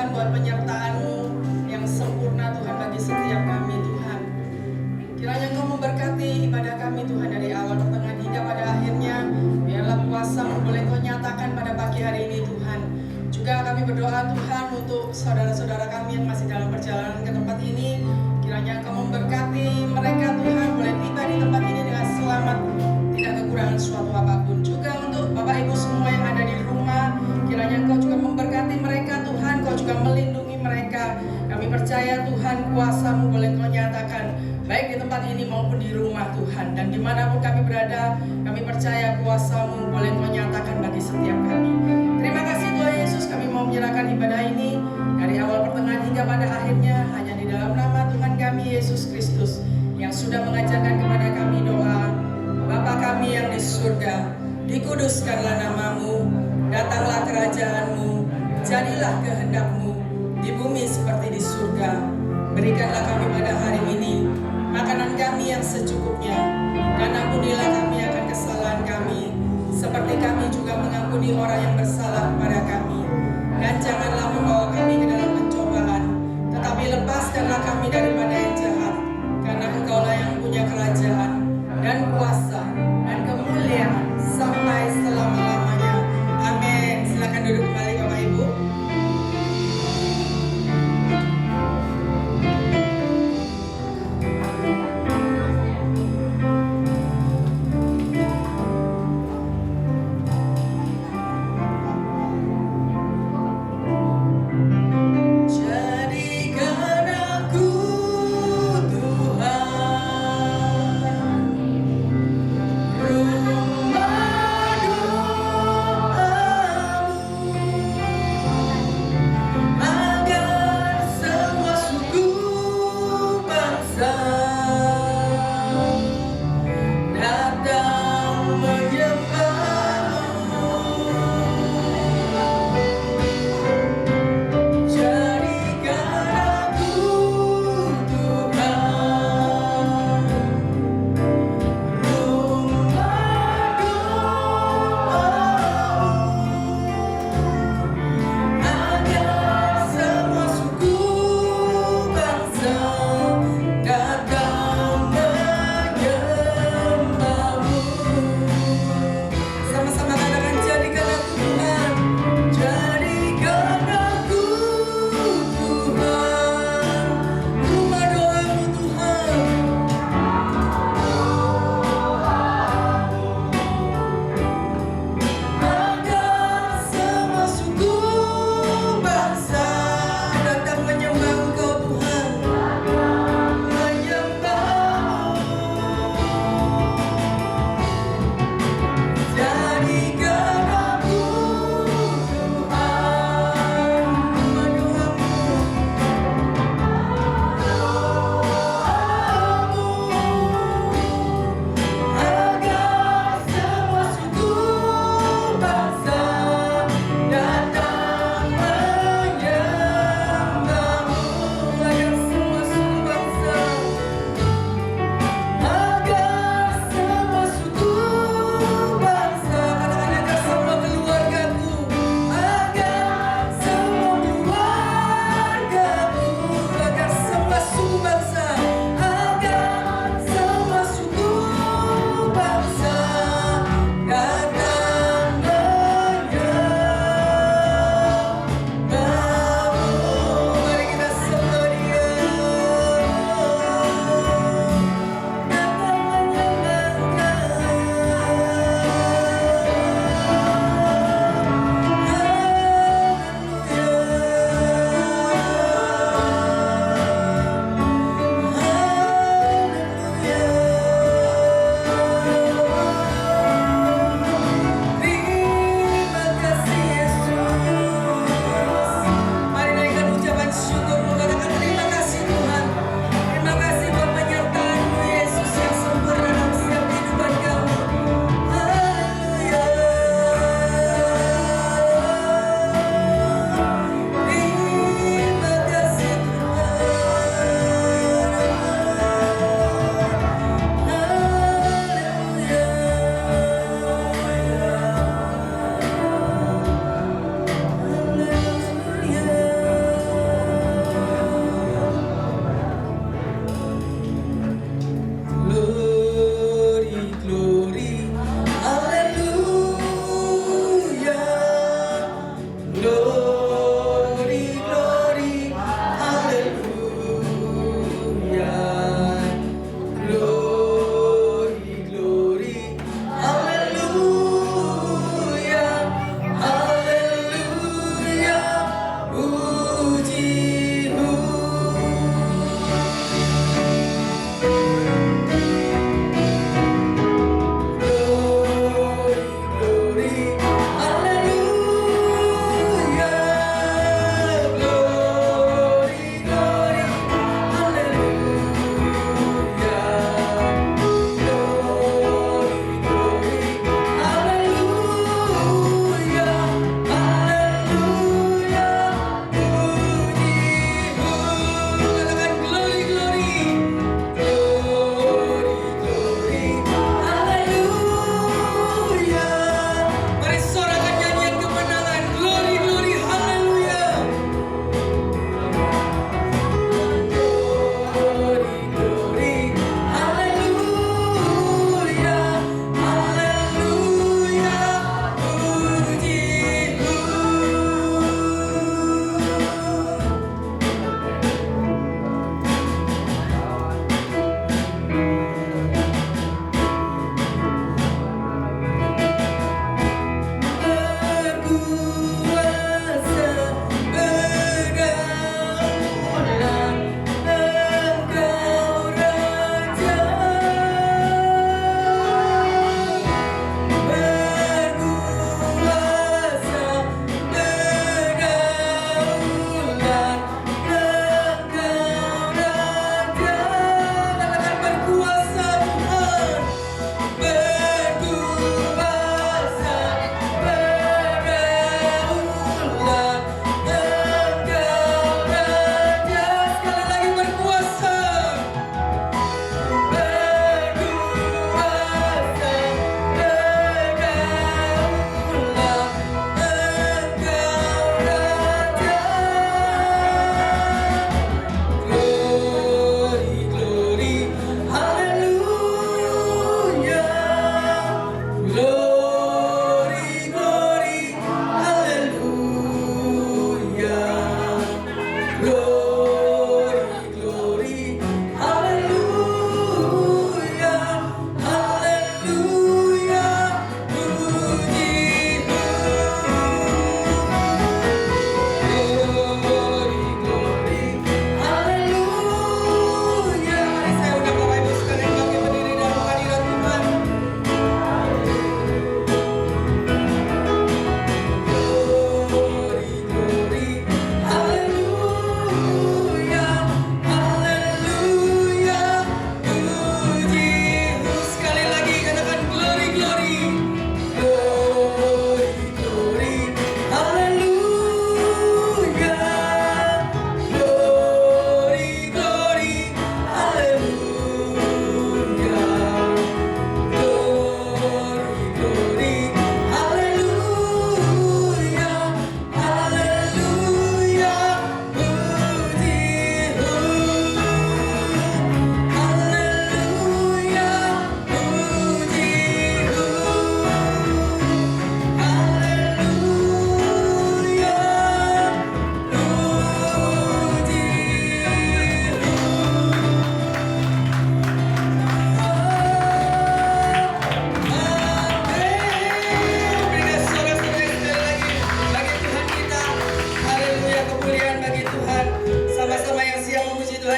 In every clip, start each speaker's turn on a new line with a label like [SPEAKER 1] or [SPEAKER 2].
[SPEAKER 1] Tuhan buat penyertaan-Mu yang sempurna Tuhan bagi setiap kami Tuhan. Kiranya Engkau memberkati ibadah kami Tuhan dari awal pertengahan hingga pada akhirnya. Biarlah kuasa-Mu boleh Engkau nyatakan pada pagi hari ini Tuhan. Juga kami berdoa Tuhan untuk saudara-saudara kami yang masih dalam perjalanan ke tempat ini. Kiranya Engkau memberkati mereka Tuhan boleh tiba di tempat ini dengan selamat, tidak kekurangan suatu apapun. Juga untuk Bapak Ibu semua yang ada di rumah, kiranya Engkau juga memberkati mereka Tuhan, Engkau juga melindungi mereka. Kami percaya Tuhan kuasa-Mu boleh Engkau nyatakan baik di tempat ini maupun di rumah Tuhan. Dan dimanapun kami berada, kami percaya kuasa-Mu boleh Engkau nyatakan bagi setiap kami. Terima kasih Tuhan Yesus, kami mau menyerahkan ibadah ini dari awal pertengahan hingga pada akhirnya hanya di dalam nama Tuhan kami Yesus Kristus yang sudah mengajarkan kepada kami doa. Bapa kami yang di surga, dikuduskanlah nama-Mu, datanglah kerajaan-Mu, jadilah kehendak-Mu di bumi seperti di surga. Berikanlah kami pada hari ini makanan kami yang secukupnya, dan ampunilah kami akan kesalahan kami, seperti kami juga mengampuni orang yang bersalah kepada kami. Dan janganlah membawa kami ke dalam pencobaan, tetapi lepaskanlah kami daripada yang jahat, karena Engkau-lah yang punya kerajaan dan kuasa dan kemuliaan sampai selama-lamanya. Amin. Silakan duduk kembali Bapak Ibu.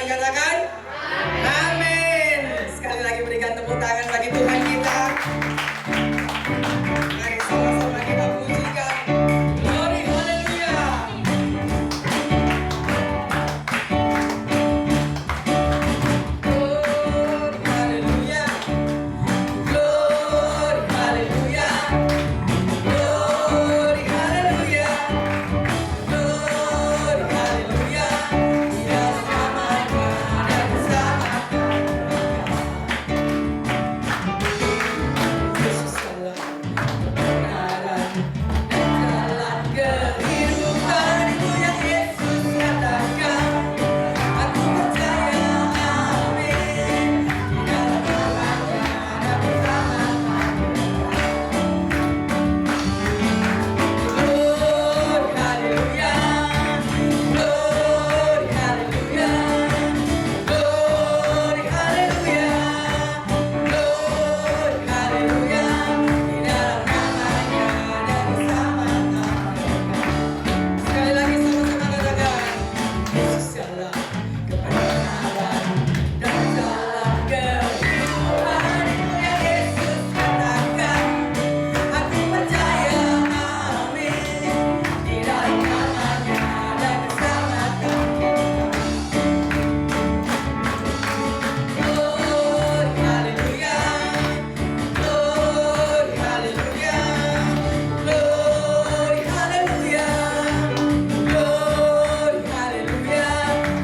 [SPEAKER 1] yang katakan amin. Sekali lagi berikan tepuk tangan bagi Tuhan kita. Mari sama-sama kita pujikan. Glory, haleluya. Glory, haleluya. Glory, haleluya. Glory, haleluya. Glory, haleluya. Dia namanya ada bersama Yesus adalah kebenaran dan jalan kehidupan. Itu yang Yesus katakan. Aku percaya, amin. Di dalam namanya ada bersama. Glory, haleluya. Glory, haleluya. Glory, haleluya. Glory, haleluya. Di dalam namanya ada bersama-sama. Sekali lagi sama-sama katakan, Yesus adalah kebenaran dan jalan kehidupan. Itu yang Yesus katakan. Aku percaya, amin. Di dalam namanya ada keselamatan. Glory, haleluya. Glory, haleluya. Glory, haleluya. Glory, haleluya.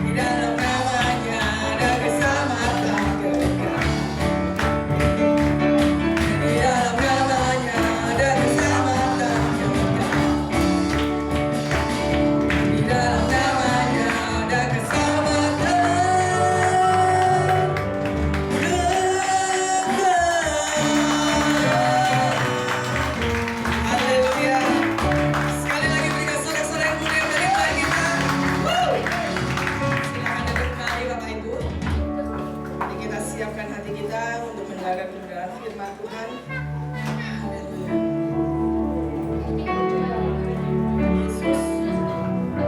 [SPEAKER 1] Di dalam namanya ada keselamatan kekal. Di dalam namanya ada keselamatan kekal. Di dalam namanya ada keselamatan kekal. Haleluya. Sekali lagi berikan sorak-sorak yang mulia bagi Tuhan kita. Silakan duduk kembali Bapak Ibu. Mari kita siapkan hati kita untuk mendengarkan kebenaran firman Tuhan. Haleluya. Yesus,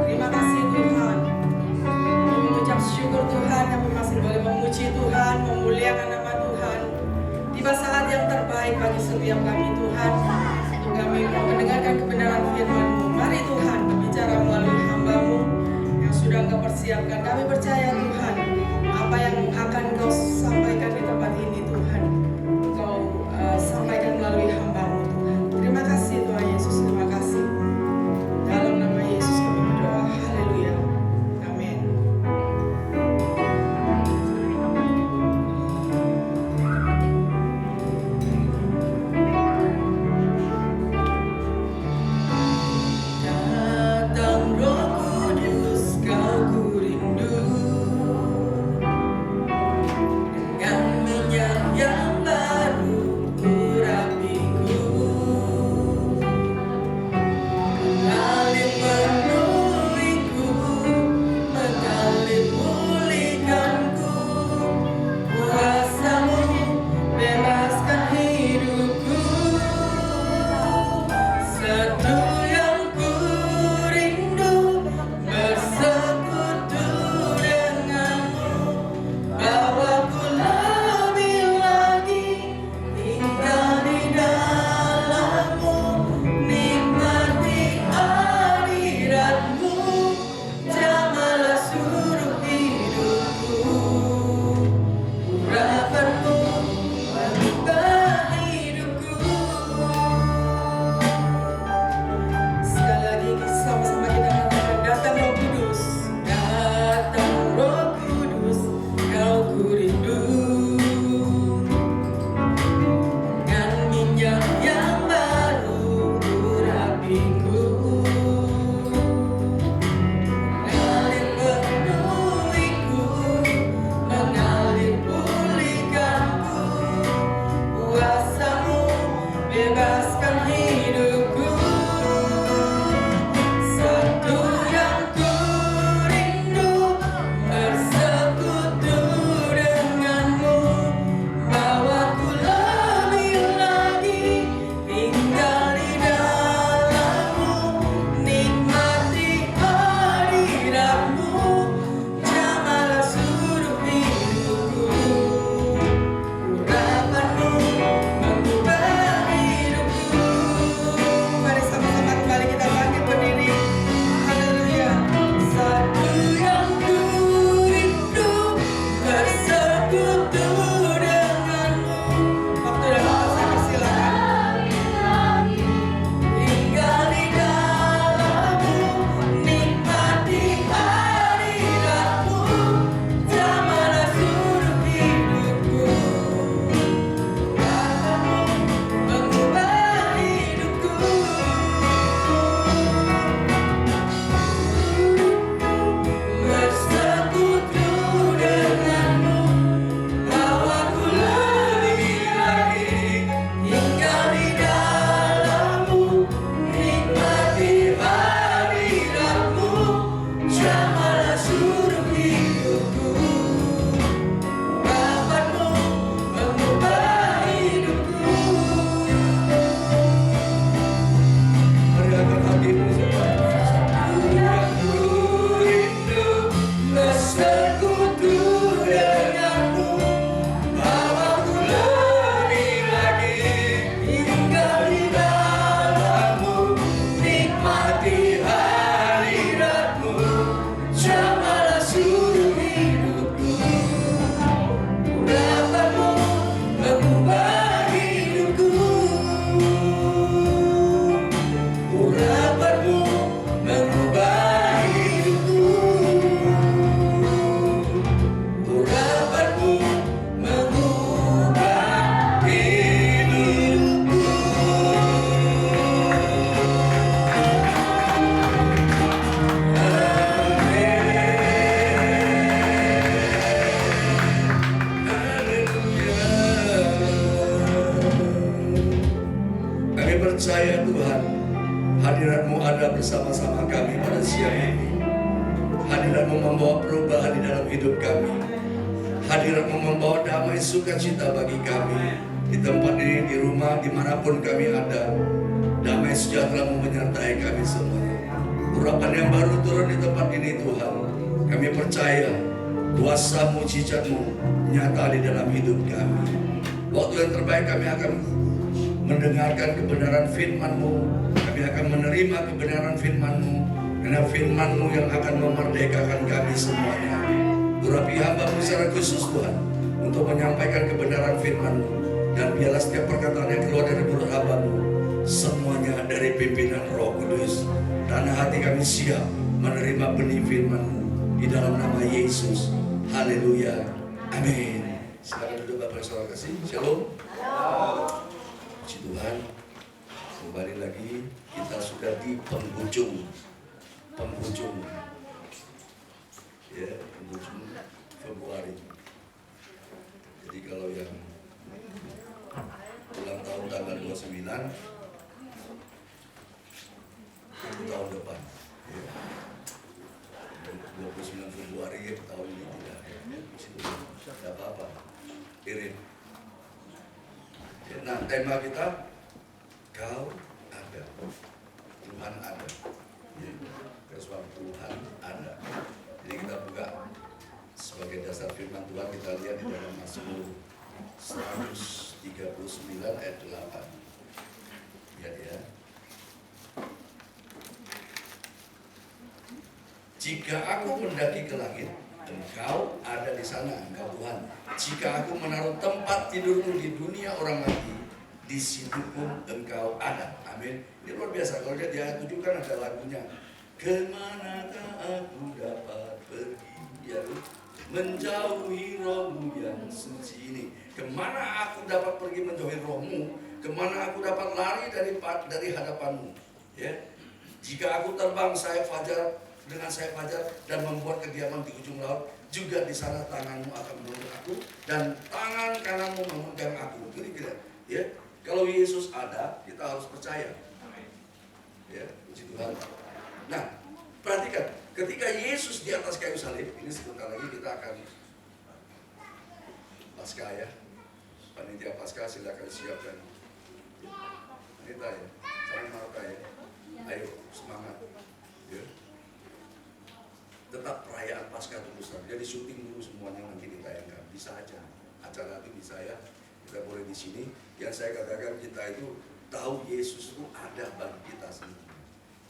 [SPEAKER 1] terima kasih Tuhan. Kami mengucap syukur Tuhan, kami masih boleh memuji Tuhan, memuliakan nama Tuhan. Tiba saat yang terbaik bagi setiap kami Tuhan, untuk kami mau mendengarkan kebenaran firman-Mu. Mari Tuhan berbicara melalui hamba-Mu yang sudah Engkau persiapkan. Kami percaya Tuhan, apa yang akan Engkau sampaikan di tempat ini Tuhan, Engkau sampaikan melalui hamba-Mu Tuhan. Terima kasih Tuhan Yesus, terima kasih. Dalam nama Yesus kami berdoa, haleluya, amin.
[SPEAKER 2] Hadiratmu membawa perubahan di dalam hidup kami. Hadiratmu membawa damai sukacita bagi kami. Di tempat ini, di rumah, dimanapun kami ada, damai sejahtera-Mu menyertai kami semua. Urapan yang baru turun di tempat ini Tuhan. Kami percaya kuasa mujizat-Mu nyata di dalam hidup kami. Waktu yang terbaik kami akan mendengarkan kebenaran firman-Mu. Kami akan menerima kebenaran firman-Mu. Karena firman-Mu yang akan memerdekakan kami semuanya. Urapi hamba-Mu secara khusus Tuhan, untuk menyampaikan kebenaran firman-Mu. Dan biarlah setiap perkataan yang keluar dari mulut hamba-Mu, semuanya dari pimpinan Roh Kudus. Tanah hati kami siap menerima benih firman-Mu di dalam nama Yesus. Haleluya. Amin. Silakan duduk Bapak Saudara kasih. Shalom. Puji Tuhan. Kembali lagi kita sudah di penghujung ya, penghujung Februari. Jadi kalau yang ulang tahun tanggal 29 itu tahun depan ya. 29 Februari ya, tahun ini tidak apa-apa, irit ya. Nah, tema kita Kau ada, Tuhan ada ya. Sebab Tuhan ada. Jadi kita buka sebagai dasar firman Tuhan, kita lihat di dalam Mazmur 139 ayat 8. Lihat ya. Jika aku mendaki ke langit, Engkau ada di sana, Engkau Tuhan. Jika aku menaruh tempat tidurmu di dunia orang mati, di situ pun Engkau ada. Amin. Ini luar biasa. Kalau dia di ayat 7 kan ada lagunya. Kemanakah aku dapat pergi, ya, menjauhi Roh-Mu yang suci ini. Kemana aku dapat pergi menjauhi Roh-Mu? Kemana aku dapat lari dari hadapan-Mu? Ya. Jika aku terbang sayap fajar dengan sayap fajar dan membuat kediaman di ujung laut, juga di sana tangan-Mu akan menuntun aku dan tangan kanan-Mu memegang aku. Kira-kira, ya. Kalau Yesus ada, kita harus percaya. Ya, puji Tuhan. Nah, perhatikan, ketika Yesus di atas kayu salib, ini sebentar lagi kita akan Paskah ya. Panitia Paskah silakan siapkan. Panitia ya, saling marta ya. Ayo, semangat. Ya. Tetap perayaan Paskah itu besar. Jadi syuting dulu semuanya nanti ditayangkan. Bisa aja. Acara itu bisa ya. Kita boleh di sini. Yang saya katakan, kita itu tahu Yesus itu ada bagi kita sendiri.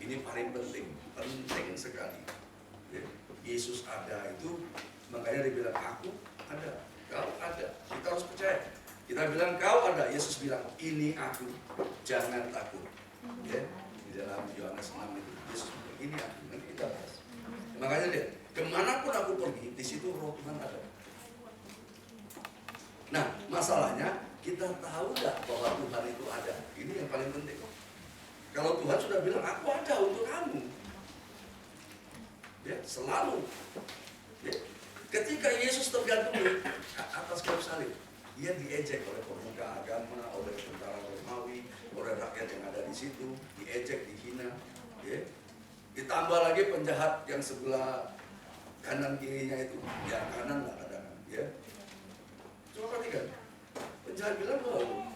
[SPEAKER 2] Ini paling penting sekali. Ya. Yesus ada itu, makanya dia bilang aku ada, kau ada. Kita harus percaya. Kita bilang kau ada, Yesus bilang ini aku, jangan takut. Ya. Di dalam Yohanes 6 itu, Yesus bilang ini aku. Nanti kita bahas. Makanya lihat, kemanapun aku pergi, di situ Roh Tuhan ada. Nah, masalahnya kita tahu nggak bahwa Tuhan itu ada? Ini yang paling penting. Kalau Tuhan sudah bilang, aku ada untuk kamu. Ya, selalu. Ya. Ketika Yesus tergantung di atas kayu salib, dia diejek oleh pemuka agama, oleh tentara Romawi, oleh rakyat yang ada di situ, diejek, dihina. Ya. Ditambah lagi penjahat yang sebelah kanan kirinya itu, ya kanan lah kadang-kadang. Ya. Coba perhatikan, penjahat bilang bahwa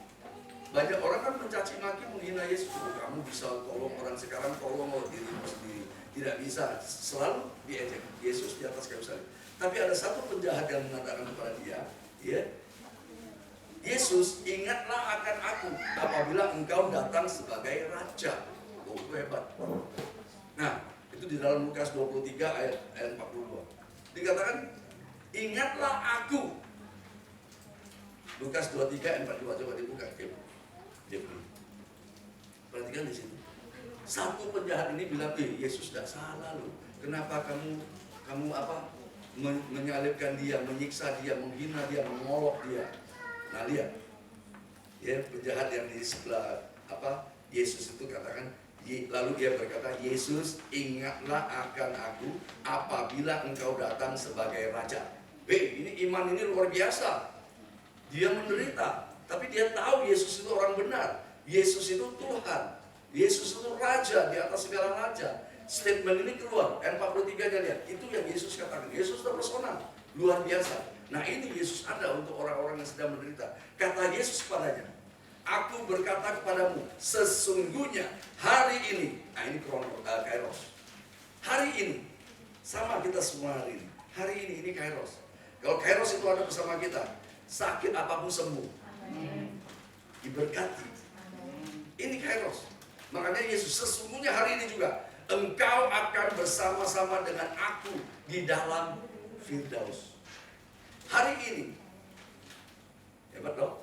[SPEAKER 2] banyak orang kan mencaci maki, menghina Yesus. Kamu bisa tolong orang sekarang, tolong dirimu sendiri. Tidak bisa, selalu diejek. Yesus di atas kayu salib. Tapi ada satu penjahat yang mengatakan kepada dia, ya, Yesus, ingatlah akan aku apabila engkau datang sebagai raja. Oh, itu hebat. Nah, itu di dalam Lukas 23 ayat 42. Dikatakan, ingatlah aku. Lukas 23 ayat 42, coba dibuka. Perhatikan di situ. Satu penjahat ini bilang, Yesus tidak salah loh. Kenapa kamu menyalibkan dia, menyiksa dia, menghina dia, mengolok dia? Nah lihat, ya penjahat yang di sebelah Yesus itu katakan, lalu dia berkata, Yesus ingatlah akan aku apabila engkau datang sebagai raja. Ini iman ini luar biasa. Dia menderita, tapi dia tahu Yesus itu orang benar. Yesus itu Tuhan. Yesus itu Raja di atas segala raja. statement ini keluar, N43-nya lihat, itu yang Yesus katakan. Yesus itu personal, luar biasa. Nah ini Yesus ada untuk orang-orang yang sedang menderita. Kata Yesus kepadanya, aku berkata kepadamu, sesungguhnya hari ini, nah ini Kairos. Hari ini, sama kita semua hari ini. Hari ini Kairos. Kalau Kairos itu ada bersama kita, sakit apapun sembuh. Diberkati. Ini Kairos. Makanya Yesus, sesungguhnya hari ini juga engkau akan bersama-sama dengan aku di dalam Firdaus. Hari ini. Hebat dong.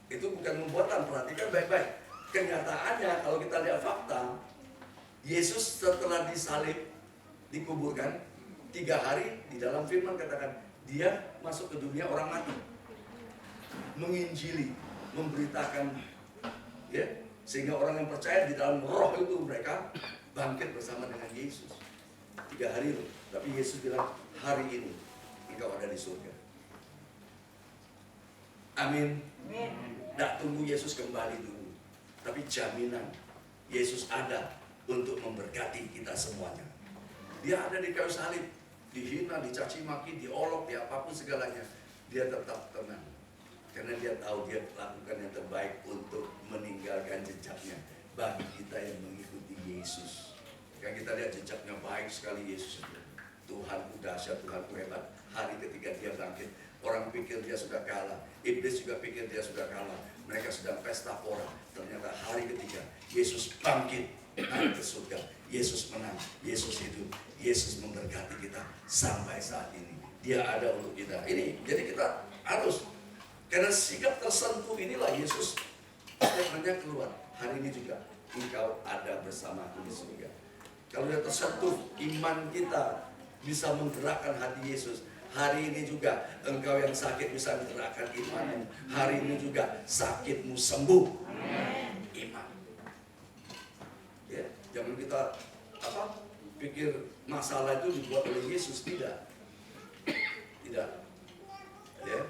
[SPEAKER 2] Itu bukan membuatan, perhatikan baik-baik. Kenyataannya kalau kita lihat fakta, Yesus setelah disalib, dikuburkan, 3 hari di dalam firman katakan, dia masuk ke dunia orang mati. Menginjili, memberitakan, ya, sehingga orang yang percaya di dalam roh itu mereka bangkit bersama dengan Yesus. 3 hari loh. Tapi Yesus bilang, hari ini engkau ada di surga. Amin. Tidak tunggu Yesus kembali dulu, tapi jaminan Yesus ada untuk memberkati kita semuanya. Dia ada di kayu salib, dihina, dicaci maki, diolok, di apapun segalanya, dia tetap tenang. Karena dia tahu dia lakukan yang terbaik untuk meninggalkan jejaknya bagi kita yang mengikuti Yesus. Kan kita lihat jejaknya baik sekali Yesus itu. Tuhanku dahsyat, Tuhanku hebat. Hari ketika dia bangkit, orang pikir dia sudah kalah, iblis juga pikir dia sudah kalah. Mereka sedang pesta pora. Ternyata hari ketiga Yesus bangkit, naik ke surga. Yesus menang, Yesus hidup, Yesus memberkati kita sampai saat ini. Dia ada untuk kita. Ini jadi kita harus, karena sikap tersentuh inilah Yesus statementnya keluar. Hari ini juga engkau ada bersamaku di surga. Kalau dia tersentuh, iman kita bisa menggerakkan hati Yesus. Hari ini juga engkau yang sakit bisa menggerakkan imanmu. Hari ini juga sakitmu sembuh. Iman. Ya, jangan kita pikir masalah itu dibuat oleh Yesus, tidak. Tidak. Ya.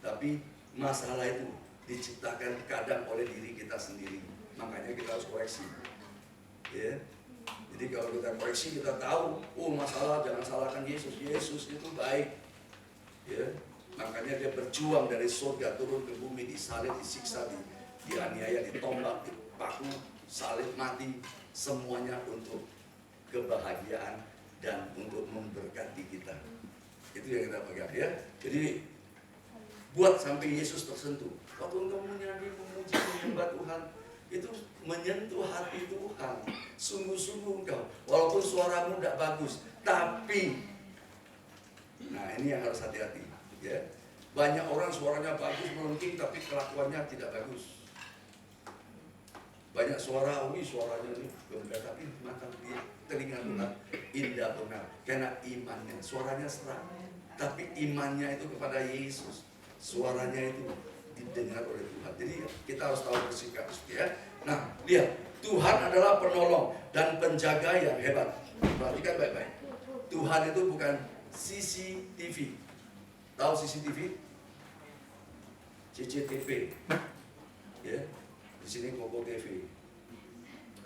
[SPEAKER 2] Tapi masalah itu diciptakan kadang oleh diri kita sendiri. Makanya kita harus koreksi. Ya. Jadi kalau kita koreksi, kita tahu, oh masalah jangan salahkan Yesus. Yesus itu baik. Ya, makanya dia berjuang dari surga turun ke bumi, disalib, disiksa, dianiaya, ditombak, dipaku, salib, mati, semuanya untuk kebahagiaan dan untuk memberkati kita. Itu yang kita pegang ya. Jadi buat sampai Yesus tersentuh. Waktu engkau menyanyi, memuji, menyembah Tuhan, itu menyentuh hati Tuhan. Sungguh-sungguh engkau, walaupun suaramu tidak bagus, tapi nah ini yang harus hati-hati ya. Banyak orang suaranya bagus melengking tapi kelakuannya tidak bagus. Banyak suara, suaranya ini gembira tapi mata dia telinga Tuhan indah benar karena imannya. Suaranya serak tapi imannya itu kepada Yesus. Suaranya itu didengar oleh Tuhan. Jadi kita harus tahu bersikap ya. Nah, lihat, Tuhan adalah penolong dan penjaga yang hebat. Perhatikan baik-baik. Tuhan itu bukan CCTV. Tahu CCTV? CCTV. Ya. Di sini Koko TV.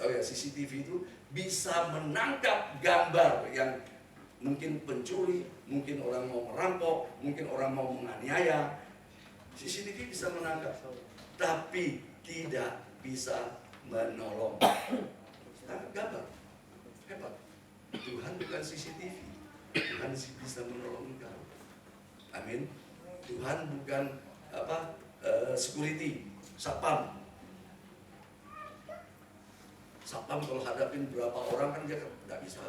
[SPEAKER 2] Tahu ya, CCTV itu bisa menangkap gambar yang mungkin pencuri, mungkin orang mau merampok, mungkin orang mau menganiaya. CCTV bisa menangkap, tapi tidak bisa menolong. Tangkap gambar. Hebat. Tuhan bukan CCTV. Tuhan bisa menolong engkau. Amin. Tuhan bukan security, satpam. Satpam kalau hadapin berapa orang kan dia tidak bisa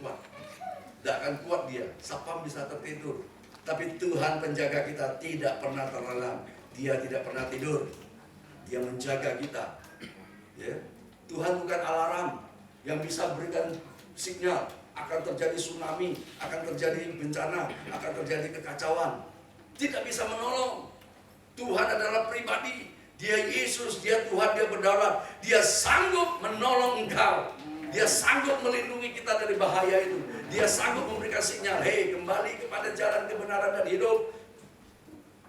[SPEAKER 2] kuat. Tidak akan kuat dia. Satpam bisa tertidur. Tapi Tuhan penjaga kita tidak pernah terlelap. Dia tidak pernah tidur. Dia menjaga kita. Ya. Tuhan bukan alarm yang bisa berikan sinyal akan terjadi tsunami, akan terjadi bencana, akan terjadi kekacauan. Tidak bisa menolong. Tuhan adalah pribadi. Dia Yesus, dia Tuhan, dia berdaulat. Dia sanggup menolong engkau. Dia sanggup melindungi kita dari bahaya itu. Dia sanggup memberikan sinyal, hei kembali kepada jalan kebenaran dan hidup.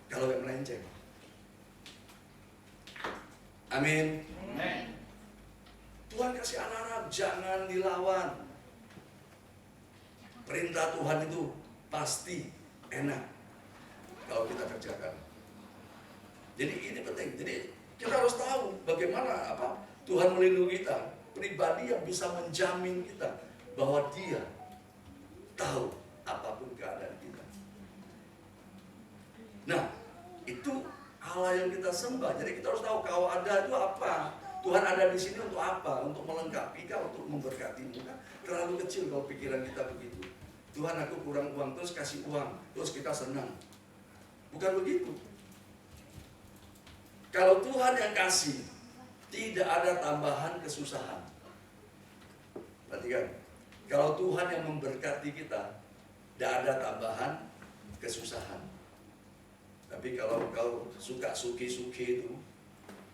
[SPEAKER 2] Kalau yang melenceng. Amin. Tuhan kasih alarm, jangan dilawan. Perintah Tuhan itu pasti enak kalau kita kerjakan. Jadi ini penting. Jadi kita harus tahu bagaimana Tuhan melindungi kita. Pribadi yang bisa menjamin kita bahwa Dia tahu apapun keadaan kita. Nah, itu Allah yang kita sembah. Jadi kita harus tahu kalau ada itu apa. Tuhan ada di sini untuk apa? Untuk melengkapi kah? Untuk memberkatimu kan? Terlalu kecil kalau pikiran kita begitu. Tuhan, aku kurang uang, terus kasih uang, terus kita senang. Bukan begitu. Kalau Tuhan yang kasih, tidak ada tambahan kesusahan. Perhatikan, kalau Tuhan yang memberkati kita, tidak ada tambahan kesusahan. Tapi kalau kau suka suki-suki itu,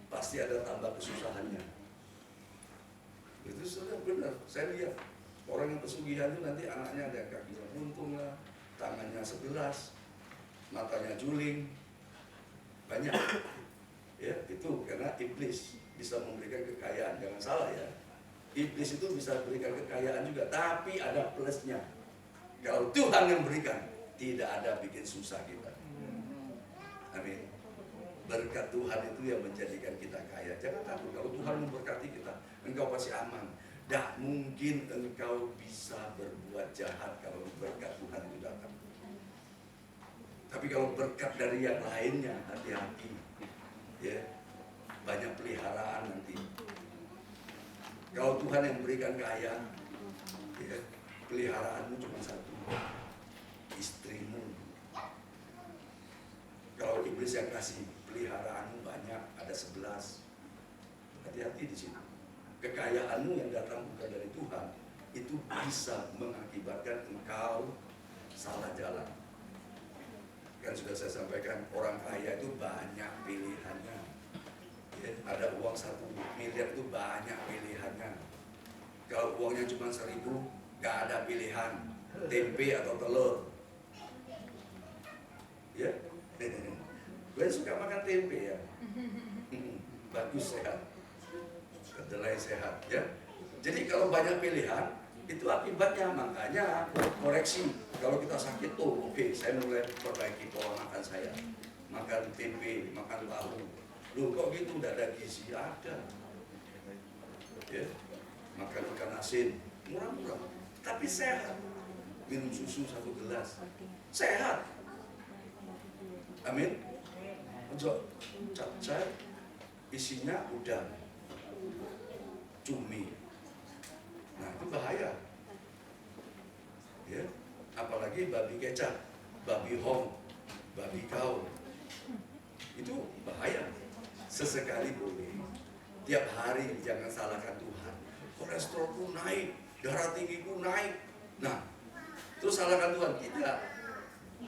[SPEAKER 2] pasti ada tambah kesusahannya. Itu sudah benar, saya lihat. Orang yang pesugihan itu nanti anaknya ada kakinya buntung lah, tangannya 11, matanya juling, banyak. Ya, itu karena iblis bisa memberikan kekayaan, jangan salah ya. Iblis itu bisa berikan kekayaan juga, tapi ada plusnya. Kalau Tuhan yang berikan, tidak ada bikin susah kita. Amin. Berkat Tuhan itu yang menjadikan kita kaya. Jangan takut, kalau Tuhan memberkati kita, engkau pasti aman. Tak mungkin engkau bisa berbuat jahat kalau berkat Tuhan itu datang. Tapi kalau berkat dari yang lainnya, hati-hati. Ya, banyak peliharaan nanti. Kalau Tuhan yang berikan kaya, ya, peliharaanmu cuma satu, istrimu. Kalau iblis yang kasih, peliharaanmu banyak, ada 11. Hati-hati di sini. Kekayaanmu yang datang bukan dari Tuhan, itu bisa mengakibatkan engkau salah jalan. Kan sudah saya sampaikan, orang kaya itu banyak pilihannya. Ya, ada uang 1 miliar itu banyak pilihannya. Kalau uangnya cuma 1.000, nggak ada pilihan, tempe atau telur. Ya, gue suka makan tempe ya, bagus, sehat, kedelai sehat ya. Jadi kalau banyak pilihan, itu akibatnya, makanya koreksi. Kalau kita sakit, oke, saya mulai perbaiki pola makan saya. Makan tempe, makan tahu. Loh kok gitu, udah ada gizi? Ada. Ya, makan ikan asin, murah-murah, tapi sehat. Minum susu 1 gelas, sehat. Amin. Untuk capcay, isinya udang, cumi. Nah itu bahaya. Ya, apalagi babi kecap, babi hong, babi kau, itu bahaya. Sesekali boleh, tiap hari jangan salahkan Tuhan. Kolesterolku naik, darah tinggiku naik. Nah, terus salahkan Tuhan. Tidak,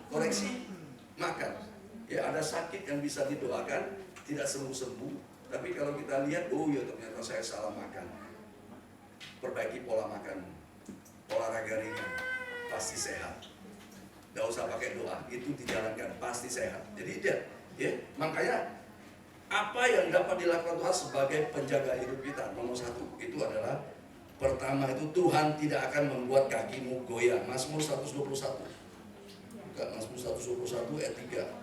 [SPEAKER 2] koreksi, makan. Ya, ada sakit yang bisa didoakan, tidak sembuh-sembuh. Tapi kalau kita lihat, oh ya ternyata saya salah makan. Perbaiki pola makan, olahraga ringan, pasti sehat. Tidak usah pakai doa, itu dijalankan, pasti sehat. Jadi dia, ya, makanya apa yang dapat dilakukan Tuhan sebagai penjaga hidup kita? Nomor 1 itu adalah, pertama itu Tuhan tidak akan membuat kakimu goyah. Mazmur 121. Bukan, Mazmur 121 ayat 3.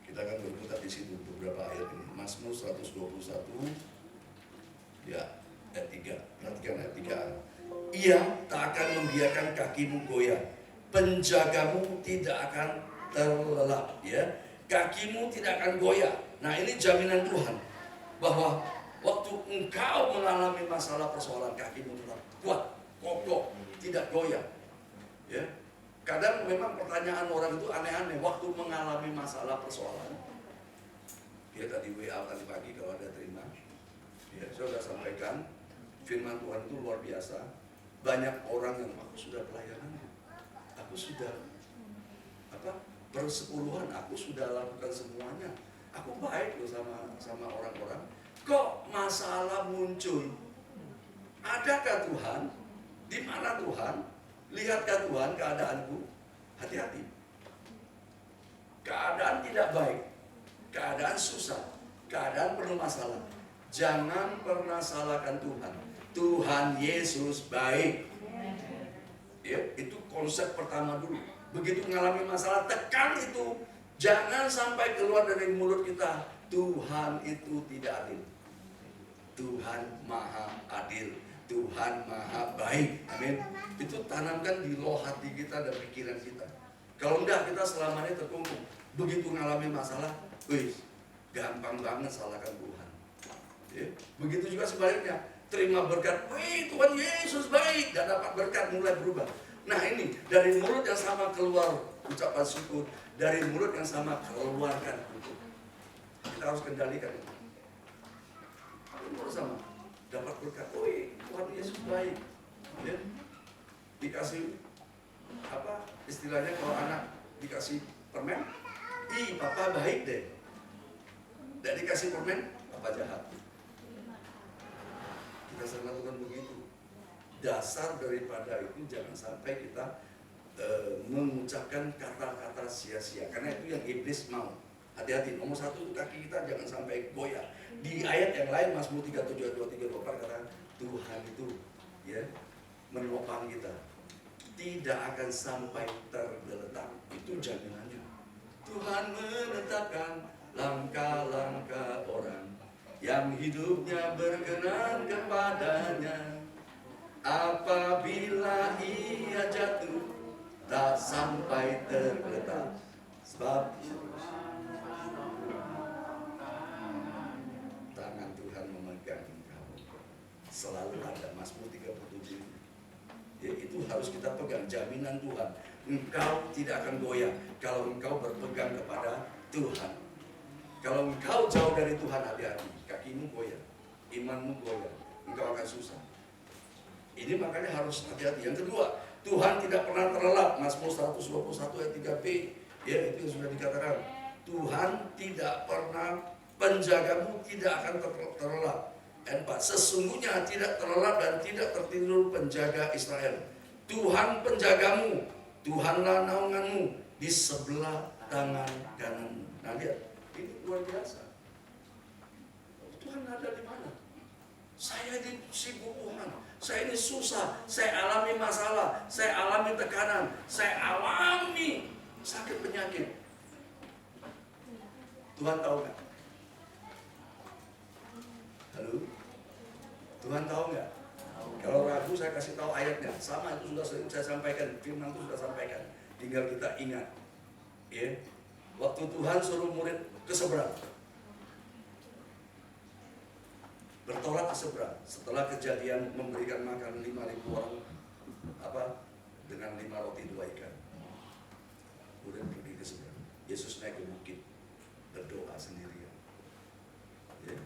[SPEAKER 2] Kita akan berputar di situ beberapa ayat ini. Mazmur 121 ya ayat 3. Perhatikan ayat 3. Ia tak akan membiarkan kakimu goyah, penjagamu tidak akan terlelap, ya. Kakimu tidak akan goyah. Nah, ini jaminan Tuhan bahwa waktu engkau mengalami masalah persoalan, kakimu tetap kuat, kokoh, tidak goyah. Ya. Kadang memang pertanyaan orang itu aneh-aneh waktu mengalami masalah persoalan. Ya, tadi WA tadi pagi kalau ada terima. Ya, saya sudah sampaikan firman Tuhan itu luar biasa. Banyak orang yang aku sudah pelayanan, aku sudah persepuluhan, aku sudah lakukan semuanya. Aku baik loh sama orang-orang. Kok masalah muncul? Adakah Tuhan? Di mana Tuhan? Lihatkah Tuhan keadaanku? Hati-hati. Keadaan tidak baik, keadaan susah, keadaan penuh masalah. Jangan pernah salahkan Tuhan. Tuhan Yesus baik. Ya, itu konsep pertama dulu. Begitu mengalami masalah, tekan itu. Jangan sampai keluar dari mulut kita, Tuhan itu tidak adil. Tuhan maha adil, Tuhan maha baik. Amin. Itu tanamkan di loh hati kita dan pikiran kita. Kalau enggak, kita selamanya terkungkung. Begitu mengalami masalah, wih, gampang banget salahkan Tuhan. Ya. Begitu juga sebaliknya, terima berkat, wih Tuhan Yesus baik, dan dapat berkat mulai berubah. Nah ini, dari mulut yang sama keluar ucapan syukur, dari mulut yang sama keluarkan kutuk. Kita harus kendalikan itu. Mulut sama, dapat berkat, wih Tuhan Yesus baik. Ya. Dikasih apa istilahnya kalau anak dikasih permen, ih papa baik deh. Dan dikasih permen, papa jahat. Kita sering lakukan begitu. Dasar daripada itu jangan sampai kita mengucapkan kata-kata sia-sia, karena itu yang iblis mau. Hati-hati, nomor satu kaki kita jangan sampai goyah. Di ayat yang lain Mazmur 37 ayat 23 24 kata Tuhan itu ya menopang kita, tidak akan sampai tergeletak. Itu jaminannya. Tuhan menetapkan langkah-langkah orang yang hidupnya berkenan kepadanya. Apabila ia jatuh, tak sampai tergeletak. Sebab tangan Tuhan memegang engkau. Selalu ada. Mazmur 37. Ya, itu harus kita pegang, jaminan Tuhan. Engkau tidak akan goyah kalau engkau berpegang kepada Tuhan. Kalau engkau jauh dari Tuhan, hati-hati, kakimu goyah, imanmu goyah, engkau akan susah. Ini makanya harus hati-hati. Yang kedua, Tuhan tidak pernah terlelap. Mazmur 121 ayat 3b, ya itu yang sudah dikatakan. Tuhan tidak pernah, penjagamu tidak akan terlelap. Ayat 4, sesungguhnya tidak terlelap dan tidak tertidur penjaga Israel. Tuhan penjagamu, Tuhanlah naunganmu di sebelah tangan kananmu. Nah lihat, ini luar biasa. Tuhan ada di mana? Saya ini sibuk Tuhan, saya ini susah, saya alami masalah, saya alami tekanan, saya alami sakit penyakit. Tuhan tahu nggak? Halo? Tuhan tahu nggak? Kalau ragu saya kasih tahu ayatnya. Sama itu sudah sering saya sampaikan, firman itu sudah sampaikan. Tinggal kita ingat. Ya. Waktu Tuhan suruh murid ke seberang, bertolak ke seberang setelah kejadian memberikan makan 5.000 orang dengan 5 roti 2 ikan. Kemudian pergi ke seberang. Yesus naik ke bukit berdoa sendirian. Ya.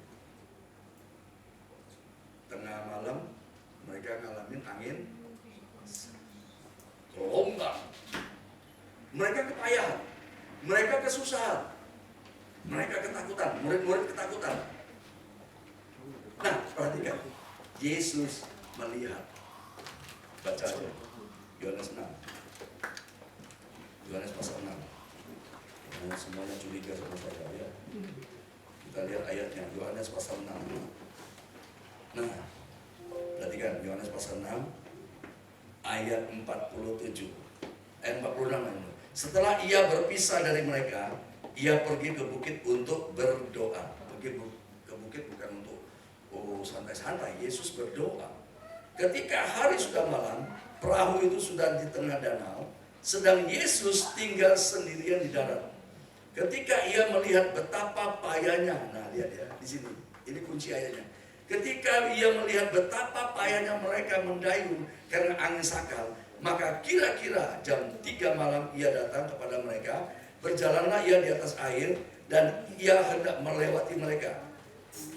[SPEAKER 2] Tengah malam mereka ngalamin angin, gelombang. Mereka kepayahan, mereka kesusahan, mereka ketakutan, murid-murid ketakutan. Nah, perhatikan, Yesus melihat. Baca aja, Yohanes 6. Yohanes pasal 6. Nah, semuanya curiga sama saya ya. Kita lihat ayatnya, Yohanes pasal 6. Nah, perhatikan, Yohanes pasal 6, ayat 47. Ayat 46 ini. Setelah ia berpisah dari mereka, ia pergi ke bukit untuk berdoa. Pergi ke bukit bukan untuk santai-santai, Yesus berdoa. Ketika hari sudah malam, perahu itu sudah di tengah danau, sedang Yesus tinggal sendirian di darat. Ketika ia melihat betapa payahnya, nah lihat ya di sini, ini kunci ayatnya. Ketika ia melihat betapa payahnya mereka mendayung karena angin sakal, maka kira-kira jam 3 malam ia datang kepada mereka. Berjalanlah ia di atas air dan ia hendak melewati mereka.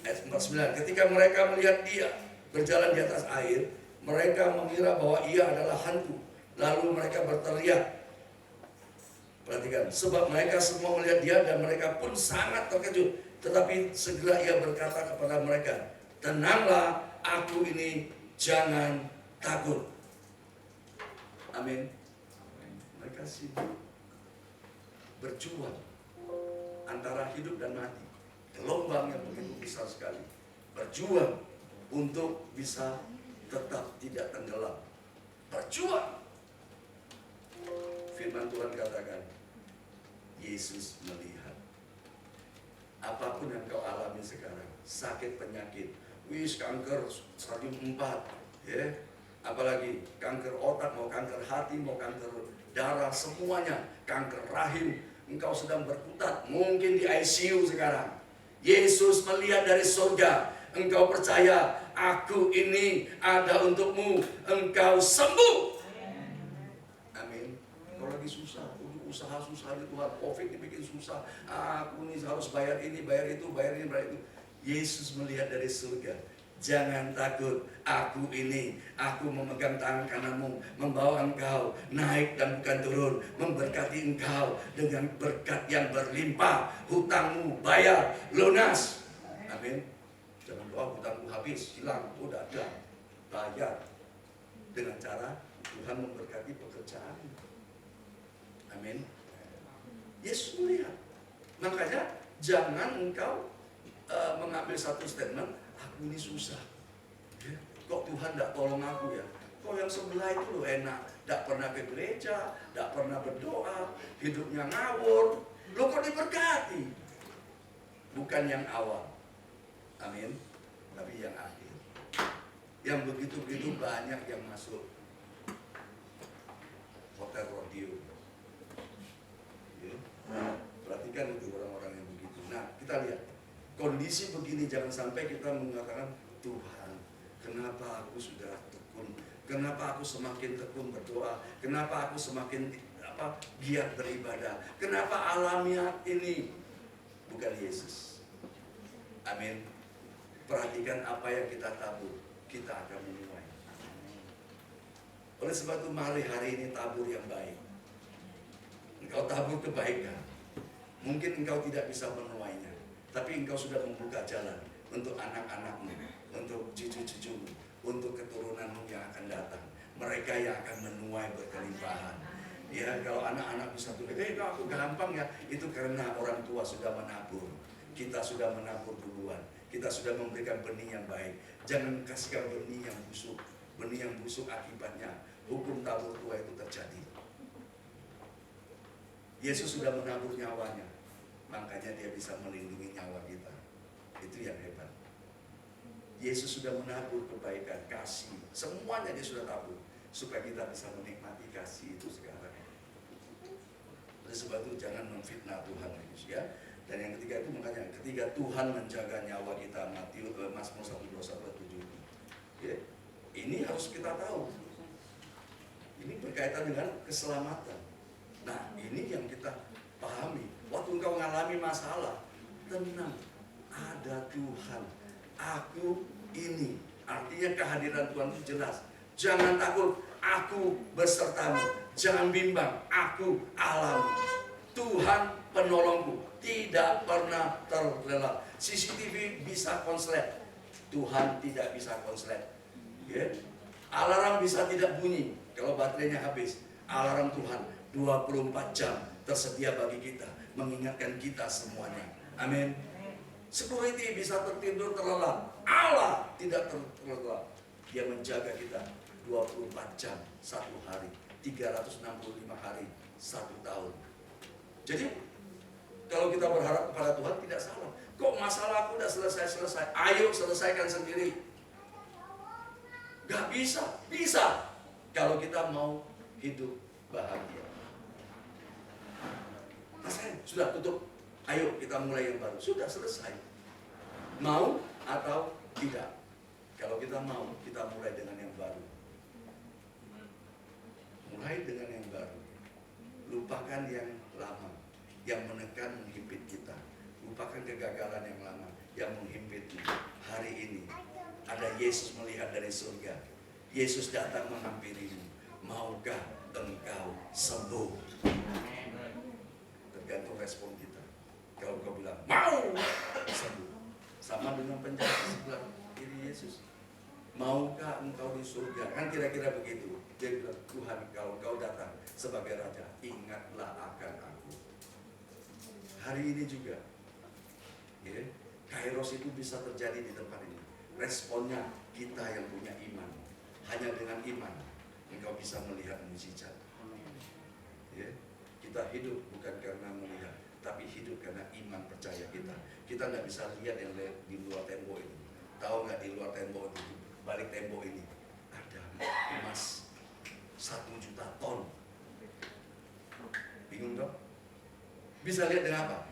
[SPEAKER 2] Ayat 49, ketika mereka melihat dia berjalan di atas air, mereka mengira bahwa ia adalah hantu. Lalu mereka berteriak. Perhatikan, sebab mereka semua melihat dia dan mereka pun sangat terkejut. Tetapi segera ia berkata kepada mereka, tenanglah, aku ini, jangan takut. Amin. Mereka sibuk berjuang antara hidup dan mati. Gelombang yang begitu besar sekali. Berjuang untuk bisa tetap tidak tenggelam. Berjuang Firman Tuhan katakan, Yesus melihat. Apapun yang kau alami sekarang, sakit penyakit, kanker stadium 4, ya, apalagi kanker otak, mau kanker hati, mau kanker darah, semuanya, kanker rahim, engkau sedang berkutat, mungkin di ICU sekarang. Yesus melihat dari surga, engkau percaya, aku ini ada untukmu, engkau sembuh. Amin. Kalau lagi susah, usaha susah di Tuhan, COVID dibikin susah, aku ini harus bayar ini, bayar itu, bayar ini, bayar itu. Yesus melihat dari surga, jangan takut, aku ini, aku memegang tangan kananmu, membawa engkau naik dan bukan turun, memberkati engkau dengan berkat yang berlimpah, hutangmu bayar, lunas. Amin. Jangan doa hutangku habis, hilang, udah ada, bayar. Dengan cara Tuhan memberkati pekerjaan. Amin. Yesus melihat. Makanya jangan engkau mengambil satu statement, aku ini susah. Ya, kok Tuhan tidak tolong aku ya? Kok yang sebelah itu loh enak, tidak pernah ke gereja, tidak pernah berdoa, hidupnya ngawur. Lo kok diberkati? Bukan yang awal. Amin. Tapi yang akhir. Yang begitu-begitu banyak yang masuk hotel rodeo. Ya. Perhatikan itu orang-orang yang begitu. Nah, kita lihat kondisi begini, jangan sampai kita mengatakan, Tuhan, kenapa aku sudah tekun? Kenapa aku semakin tekun berdoa? Kenapa aku semakin giat beribadah? Kenapa alamiah ini? Bukan Yesus. Amin. Perhatikan apa yang kita tabur, kita akan menuai. Oleh sebab itu mari hari ini tabur yang baik. Engkau tabur kebaikan. Mungkin engkau tidak bisa menuainya, tapi engkau sudah membuka jalan untuk anak-anakmu, untuk cucu-cucumu, untuk keturunanmu yang akan datang. Mereka yang akan menuai berkelimpahan. Ya, kalau anak-anak bisa tulis, aku gampang ya. Itu karena orang tua sudah menabur. Kita sudah menabur duluan. Kita sudah memberikan benih yang baik. Jangan kasihkan benih yang busuk. Benih yang busuk akibatnya hukum tabur tua itu terjadi. Yesus sudah menabur nyawanya, makanya dia bisa melindungi nyawa kita. Itu yang hebat. Yesus sudah menabur kebaikan, kasih, semuanya dia sudah tabur, supaya kita bisa menikmati kasih itu sekarang. Oleh sebab itu jangan memfitnah Tuhan, ya. Dan yang ketiga itu makanya ketika Tuhan menjaga nyawa kita, Mazmur 121:7. Ya, ini harus kita tahu. Ini berkaitan dengan keselamatan. Nah, ini yang kita pahami. Waktu engkau mengalami masalah, tenang, ada Tuhan. Aku ini, artinya kehadiran Tuhan itu jelas. Jangan takut, aku besertamu. Jangan bimbang, aku Allahmu. Tuhan penolongku, tidak pernah terlelap. CCTV bisa konslet, Tuhan tidak bisa konslet. Ya? Alarm bisa tidak bunyi kalau baterainya habis. Alarm Tuhan 24 jam tersedia bagi kita, mengingatkan kita semuanya. Amin. Security bisa tertidur terlelap, Allah tidak terlelap. Dia menjaga kita 24 jam satu hari, 365 hari satu tahun. Jadi kalau kita berharap kepada Tuhan tidak salah. Kok masalahku udah selesai? Ayo selesaikan sendiri. Gak bisa, bisa kalau kita mau hidup bahagia. Sudah tutup, ayo kita mulai yang baru. Sudah selesai. Mau atau tidak? Kalau kita mau, kita mulai dengan yang baru. Mulai dengan yang baru. Lupakan yang lama, yang menekan, menghimpit kita. Lupakan kegagalan yang lama, yang menghimpit hari ini. Ada Yesus melihat dari surga. Yesus datang menghampirimu. Maukah engkau sembuh? Tergantung respon kita. Kalau kau bilang mau sembuh, sama dengan penjahat sebelah kiri Yesus. Maukah engkau di surga? Kan kira-kira begitu. Dia bilang, Tuhan, kalau engkau datang sebagai Raja, ingatlah akan aku. Hari ini juga, ya, Kairos itu bisa terjadi di tempat ini. Responnya kita yang punya iman. Hanya dengan iman engkau bisa melihat mukjizat. Ya. Kita hidup bukan karena melihat, tapi hidup karena iman percaya kita. Kita nggak bisa lihat yang di luar tembok itu. Tahu nggak di luar tembok itu, balik tembok ini ada emas 1 juta ton. Bingung dong? Bisa lihat dengan apa?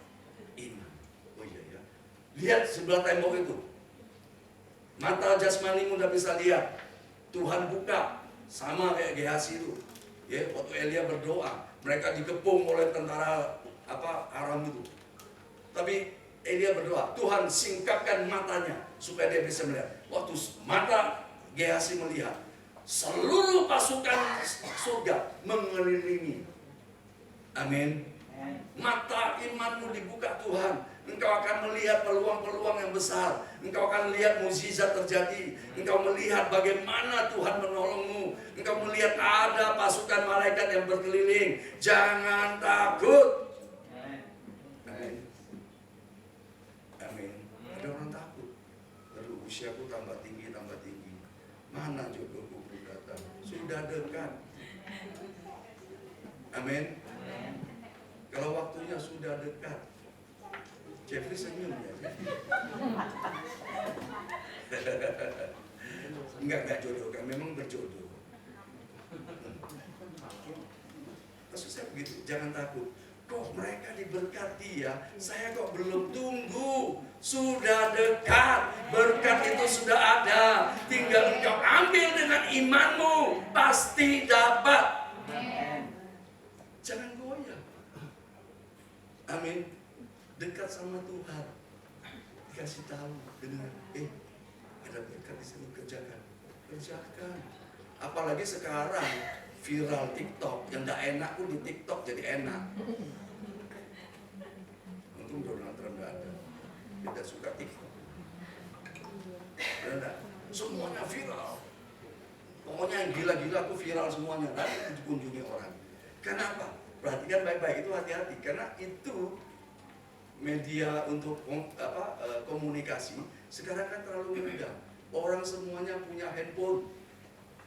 [SPEAKER 2] Iman. Oh iya ya. Lihat sebelah tembok itu. Mata jasmanimu udah bisa lihat. Tuhan buka. Sama kayak Gehazi itu. Ya, waktu Elia berdoa, mereka dikepung oleh tentara Aram itu. Tapi Elia berdoa, Tuhan singkapkan matanya supaya dia bisa melihat. Waktu mata Gehazi melihat, seluruh pasukan surga mengelilingi. Amin. Mata imanmu dibuka Tuhan. Engkau akan melihat peluang-peluang yang besar. Engkau akan melihat mukjizat terjadi. Engkau melihat bagaimana Tuhan menolongmu. Engkau melihat ada pasukan malaikat yang berkeliling. Jangan takut. Amin. Amin. Ada orang takut. Aduh, usiaku tambah tinggi. Mana jodohku datang? Sudah dekat. Amin. Kalau waktunya sudah dekat. Jeffrey senyum ya. Enggak jodoh kan, memang berjodoh. Maksud saya begitu, jangan takut. Kok mereka diberkati ya, saya kok belum tunggu. Sudah dekat, berkat itu sudah ada. Tinggal engkau ambil dengan imanmu, pasti dapat. Jangan goyah. Amin. Dekat sama Tuhan, dikasih tahu dengan ada berkat di sini, kerjakan. Apalagi sekarang viral TikTok, yang tidak enak pun di TikTok jadi enak. Untung Donald Trump nggak ada, dia tidak suka TikTok. Ada, semuanya viral. Pokoknya yang gila-gila aku viral semuanya, nanti dikunjungi orang. Kenapa? Perhatikan baik-baik, itu hati-hati, karena itu media untuk komunikasi sekarang kan terlalu mudah. Orang semuanya punya handphone.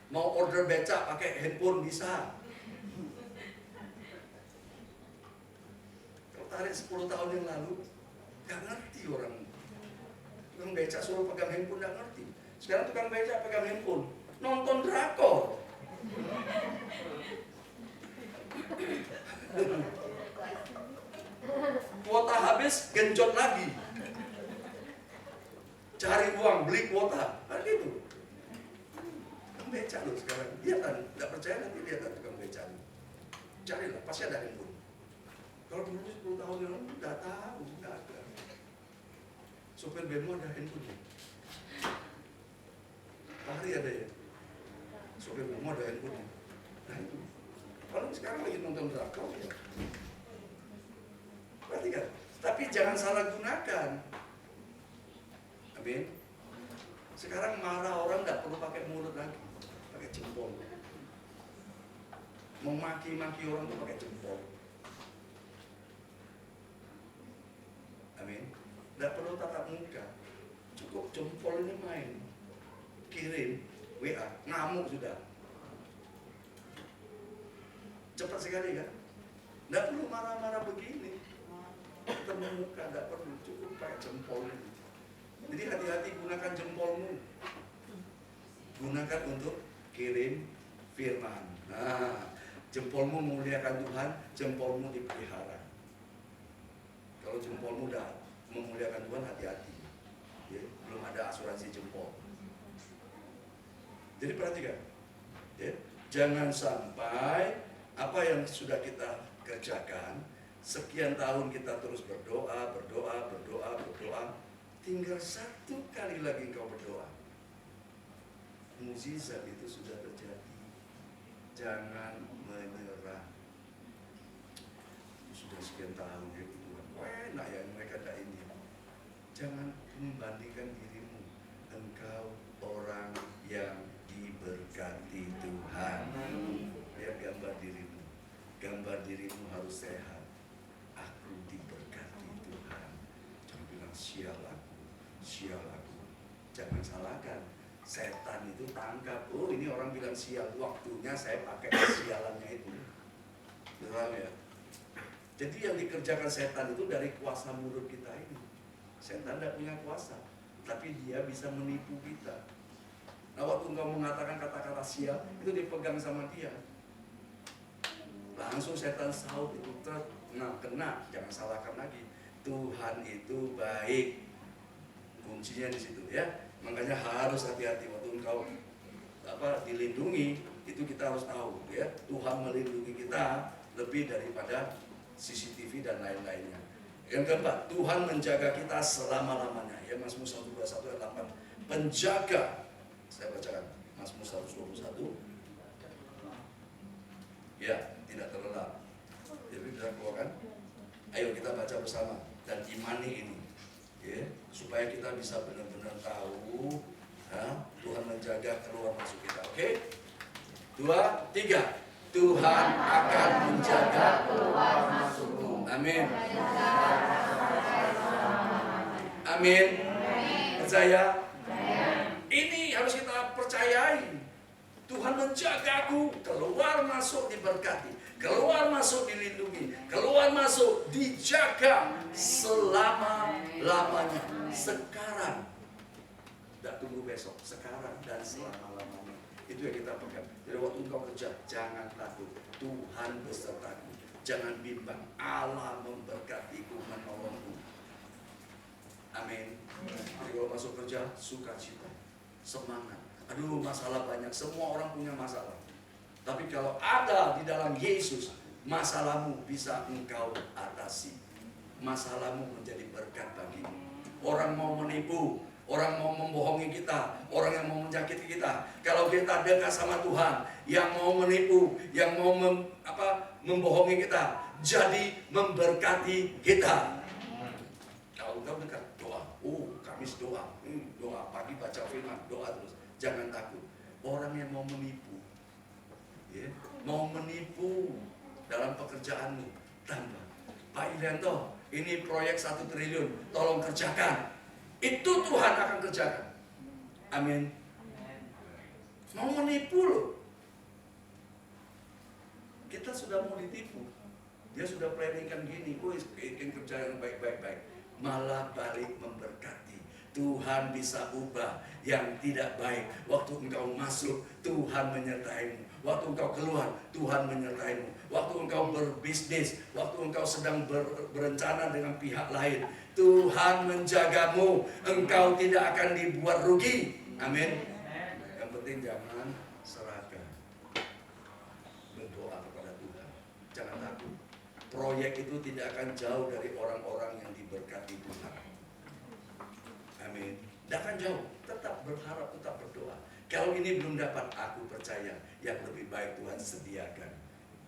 [SPEAKER 2] Mau order becak pakai handphone bisa. Kalau tarik 10 tahun yang lalu, gak ngerti orang. Tukang becak suruh pegang handphone gak ngerti. Sekarang tukang becak pegang handphone, nonton drakor. Kuota habis, genjot lagi. Cari uang, beli kuota. Kan gitu. Tukang becak loh sekarang. Lihat kan, tidak percaya nanti lihat kan tukang becak. Carilah, pasti ada handphone. Kalau dulu 10 tahun yang lalu, tidak tahu, tidak ada. Sopir bemo ada handphone. Hari ada ya. Sopir bemo ada handphone. Nah itu. Kalau sekarang lagi nonton drakor ya. Perhatikan, tapi jangan salah gunakan. Amin. Sekarang marah orang tidak perlu pakai mulut lagi, pakai jempol. Mau maki-maki orang itu pakai jempol. Amin. Tidak perlu tatap muka, cukup jempol ini main. Kirim WA, ngamuk sudah. Cepat sekali kan? Tidak perlu marah-marah begini. Ketemu muka, tidak perlu, cukup pakai jempol ini. Jadi hati-hati gunakan jempolmu. Gunakan untuk kirim firman. Nah, jempolmu memuliakan Tuhan, jempolmu dipelihara. Kalau jempolmu udah memuliakan Tuhan, hati-hati. Ya, belum ada asuransi jempol. Jadi perhatikan, ya, jangan sampai apa yang sudah kita kerjakan, sekian tahun kita terus berdoa, tinggal satu kali lagi engkau berdoa, mukjizat itu sudah terjadi. Jangan menyerah. Sudah sekian tahun ya Tuhan, enak ya mereka ada ini. Jangan membandingkan dirimu. Engkau orang yang diberkati Tuhan. Lihat gambar dirimu. Gambar dirimu harus sehat. Aku diberkati Tuhan. Jangan bilang sial aku. Jangan salahkan. Setan itu tangkap. Oh ini orang bilang sial. Waktunya saya pakai sialannya itu. Paham ya? Jadi yang dikerjakan setan itu dari kuasa mulut kita ini. Setan tidak punya kuasa, tapi dia bisa menipu kita. Nah, waktu engkau mengatakan kata-kata sial, itu dipegang sama dia. Langsung setan saut itu kena, jangan salahkan lagi. Tuhan itu baik. Kuncinya di situ ya. Makanya harus hati-hati waktu engkau dilindungi, itu kita harus tahu ya. Tuhan melindungi kita lebih daripada CCTV dan lain-lainnya. Yang keempat, Tuhan menjaga kita selama-lamanya. Ya, Mazmur 121 ayat 8. Penjaga. Saya bacakan Mazmur 121. Ya, tidak terlelap. Jadi bisa keluarkan. Ayo kita baca bersama dan imani ini. Ya, supaya kita bisa benar-benar tahu ya, Tuhan menjaga keluar masuk kita. Oke? 2, 3. Tuhan akan menjaga keluar masukmu. Amin. Amin. Percaya? Ini harus kita percayai. Tuhan menjagaku, keluar masuk diberkati, keluar masuk dilindungi, keluar masuk dijaga selama-lamanya. Sekarang, tidak tunggu besok, sekarang dan selama-lamanya. Itu yang kita pegang. Jadi waktu engkau kerja, jangan takut, Tuhan besertaku. Jangan bimbang, Allah memberkatiku, menolongku. Amin. Jadi kalau masuk kerja, sukacita, semangat. Aduh, masalah banyak, semua orang punya masalah. Tapi kalau ada di dalam Yesus, masalahmu bisa engkau atasi. Masalahmu menjadi berkat bagimu. Orang mau menipu, orang mau membohongi kita, orang yang mau menyakiti kita. Kalau kita dekat sama Tuhan, yang mau menipu, yang mau membohongi kita, jadi memberkati kita. Kalau engkau dekat, doa. Kamis doa, doa pagi baca firman, doa terus. Jangan takut. Orang yang mau menipu, ya, mau menipu dalam pekerjaanmu, tambah. Pak Irianto, ini proyek 1 triliun, tolong kerjakan. Itu Tuhan akan kerjakan. Amin. Mau menipu loh. Kita sudah mau ditipu. Dia sudah planningkan gini, ingin kerja yang baik-baik. Malah balik memberkati. Tuhan bisa ubah yang tidak baik. Waktu engkau masuk, Tuhan menyertaimu. Waktu engkau keluar, Tuhan menyertaimu. Waktu engkau berbisnis, waktu engkau sedang berencana dengan pihak lain, Tuhan menjagamu. Engkau tidak akan dibuat rugi. Amin. Yang penting jangan seragam. Berdoa kepada Tuhan. Jangan takut. Proyek itu tidak akan jauh dari orang-orang yang diberkati Tuhan. Amin. Tidak akan jauh. Tetap berharap, tetap berdoa. Kalau ini belum dapat, aku percaya yang lebih baik Tuhan sediakan.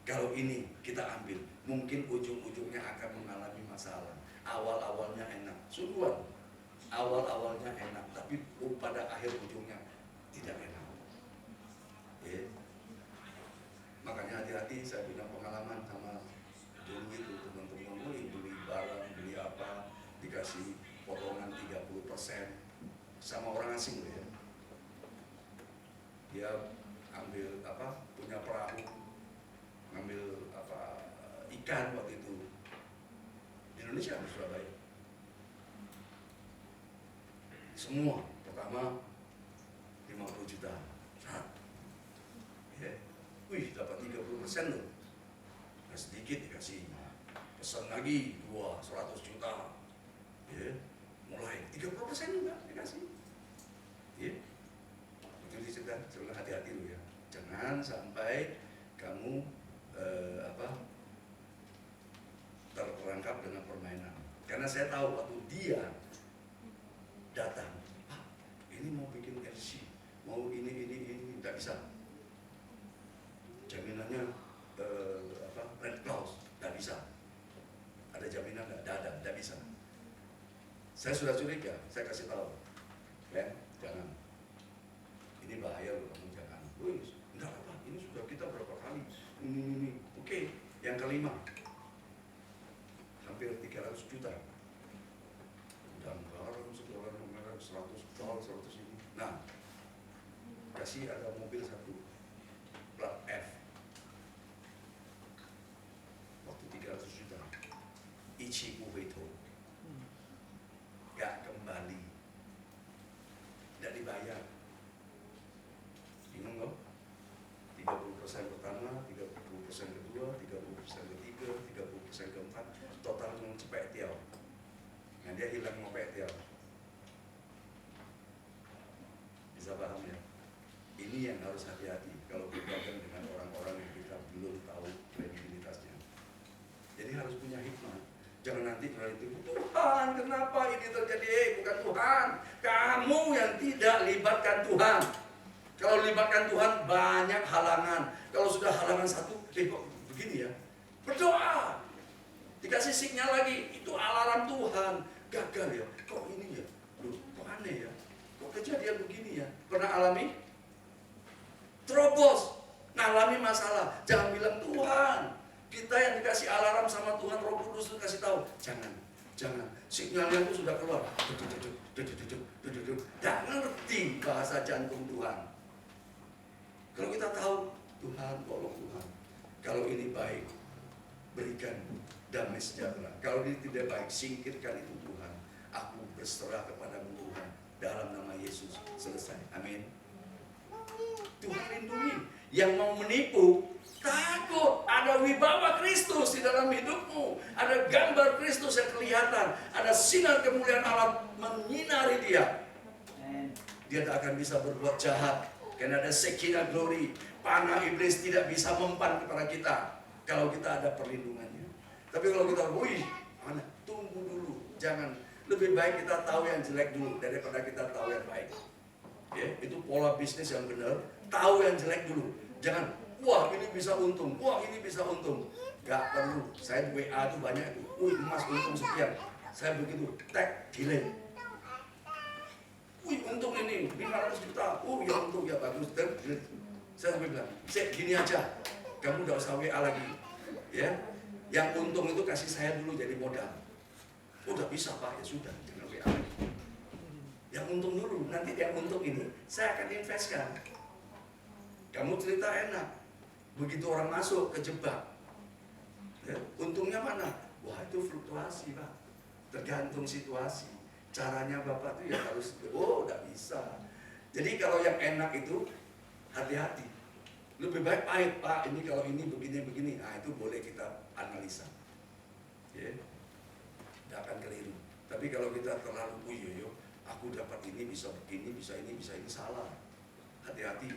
[SPEAKER 2] Kalau ini kita ambil, mungkin ujung-ujungnya akan mengalami masalah. Awal-awalnya enak, sungguhan. Awal-awalnya enak, tapi pada akhir ujungnya tidak enak. Ya. Makanya hati-hati, saya punya pengalaman sama dulu itu teman-teman beli barang, beli apa, dikasih potongan 30% sama orang asing loh ya. Dia ambil punya perahu, ngambil ikan waktu itu di Indonesia di Surabaya. Semua pertama 50 juta. Ya. Dapat 30% loh. Nah, sedikit dikasih. Pesan lagi 100 juta. Ya, mulai 30% juga dikasih. Ya. Itu diceritakan, sebenarnya hati-hati lu ya. Jangan sampai kamu terperangkap dengan permainan. Karena saya tahu waktu dia datang, Pak, ini mau bikin LC, mau ini, tidak bisa. Jaminannya red clause, tidak bisa. Ada jaminan tidak bisa. Saya sudah curiga, saya kasih tahu, jangan. Ini bahaya loh, kamu jangan. Enggak apa, ini sudah kita berapa kali. Ini. Oke, yang kelima, hampir 300 juta. Dan barang segala nomor 100 dolar, 100 ini. Nah, kasih ada mobil satu, plat F. Waktu 300 juta. 利息不回头，gak kembali, tidak dibayar. Bingung kok? 30% pertama, 30% kedua, 30% ketiga, 30% keempat, total cuma cepet tiaw. Nah dia hilang mau tiaw. Bisa paham ya? Ini yang harus hati-hati kalau berdagang dengan orang-orang yang kita belum tahu kredibilitasnya. Jadi harus punya hikmah. Jangan nanti kalau itu, Tuhan kenapa ini terjadi? Bukan Tuhan, kamu yang tidak libatkan Tuhan. Kalau libatkan Tuhan banyak halangan. Kalau sudah halangan satu, kok begini ya? Berdoa. Dikasih sinyal lagi, itu alarm Tuhan. Gagal ya, kok ini ya? Loh, kok aneh ya? Kok kejadian begini ya? Pernah alami? Terobos, ngalami masalah. Jangan bilang Tuhan. Kita yang dikasih alarm sama Tuhan, Roh Kudus itu kasih tahu, jangan. Sinyalnya itu sudah keluar. Tidak ngerti bahasa jantung Tuhan. Kalau kita tahu, Tuhan tolong Tuhan. Kalau ini baik, berikan damai sejahtera. Kalau ini tidak baik, singkirkan itu Tuhan. Aku berserah kepadamu Tuhan. Dalam nama Yesus, selesai. Amin. Tuhan lindungi. Yang mau menipu, takut. Ada wibawa Kristus di dalam hidupmu. Ada gambar Kristus yang kelihatan. Ada sinar kemuliaan Allah menyinari dia. Dia tak akan bisa berbuat jahat. Karena ada Shekinah glory. Panah iblis tidak bisa mempan kepada kita. Kalau kita ada perlindungannya. Tapi kalau kita, tunggu dulu. Jangan. Lebih baik kita tahu yang jelek dulu daripada kita tahu yang baik. Ya, itu pola bisnis yang benar. Tahu yang jelek dulu. Jangan, wah ini bisa untung, wah ini bisa untung. Gak perlu. Saya di WA itu banyak itu. Emas untung sekian. Saya begitu, tag, delete. Untung ini 500 juta. Ya untung, ya bagus. Dan saya sampai bilang, gini aja. Kamu gak usah WA lagi. Ya, yang untung itu kasih saya dulu jadi modal. Udah bisa Pak, ya sudah, jangan WA lagi. Yang untung dulu, nanti yang untung ini saya akan investkan. Kamu cerita enak, begitu orang masuk kejebak, ya, untungnya mana? Wah itu fluktuasi Pak, tergantung situasi. Caranya Bapak tuh ya harus, nggak bisa. Jadi kalau yang enak itu hati-hati. Lebih baik pahit Pak, ini kalau ini begini-begini, nah itu boleh kita analisa. Ya, nggak akan keliru. Tapi kalau kita terlalu aku dapat ini bisa begini, bisa ini, salah. Hati-hati.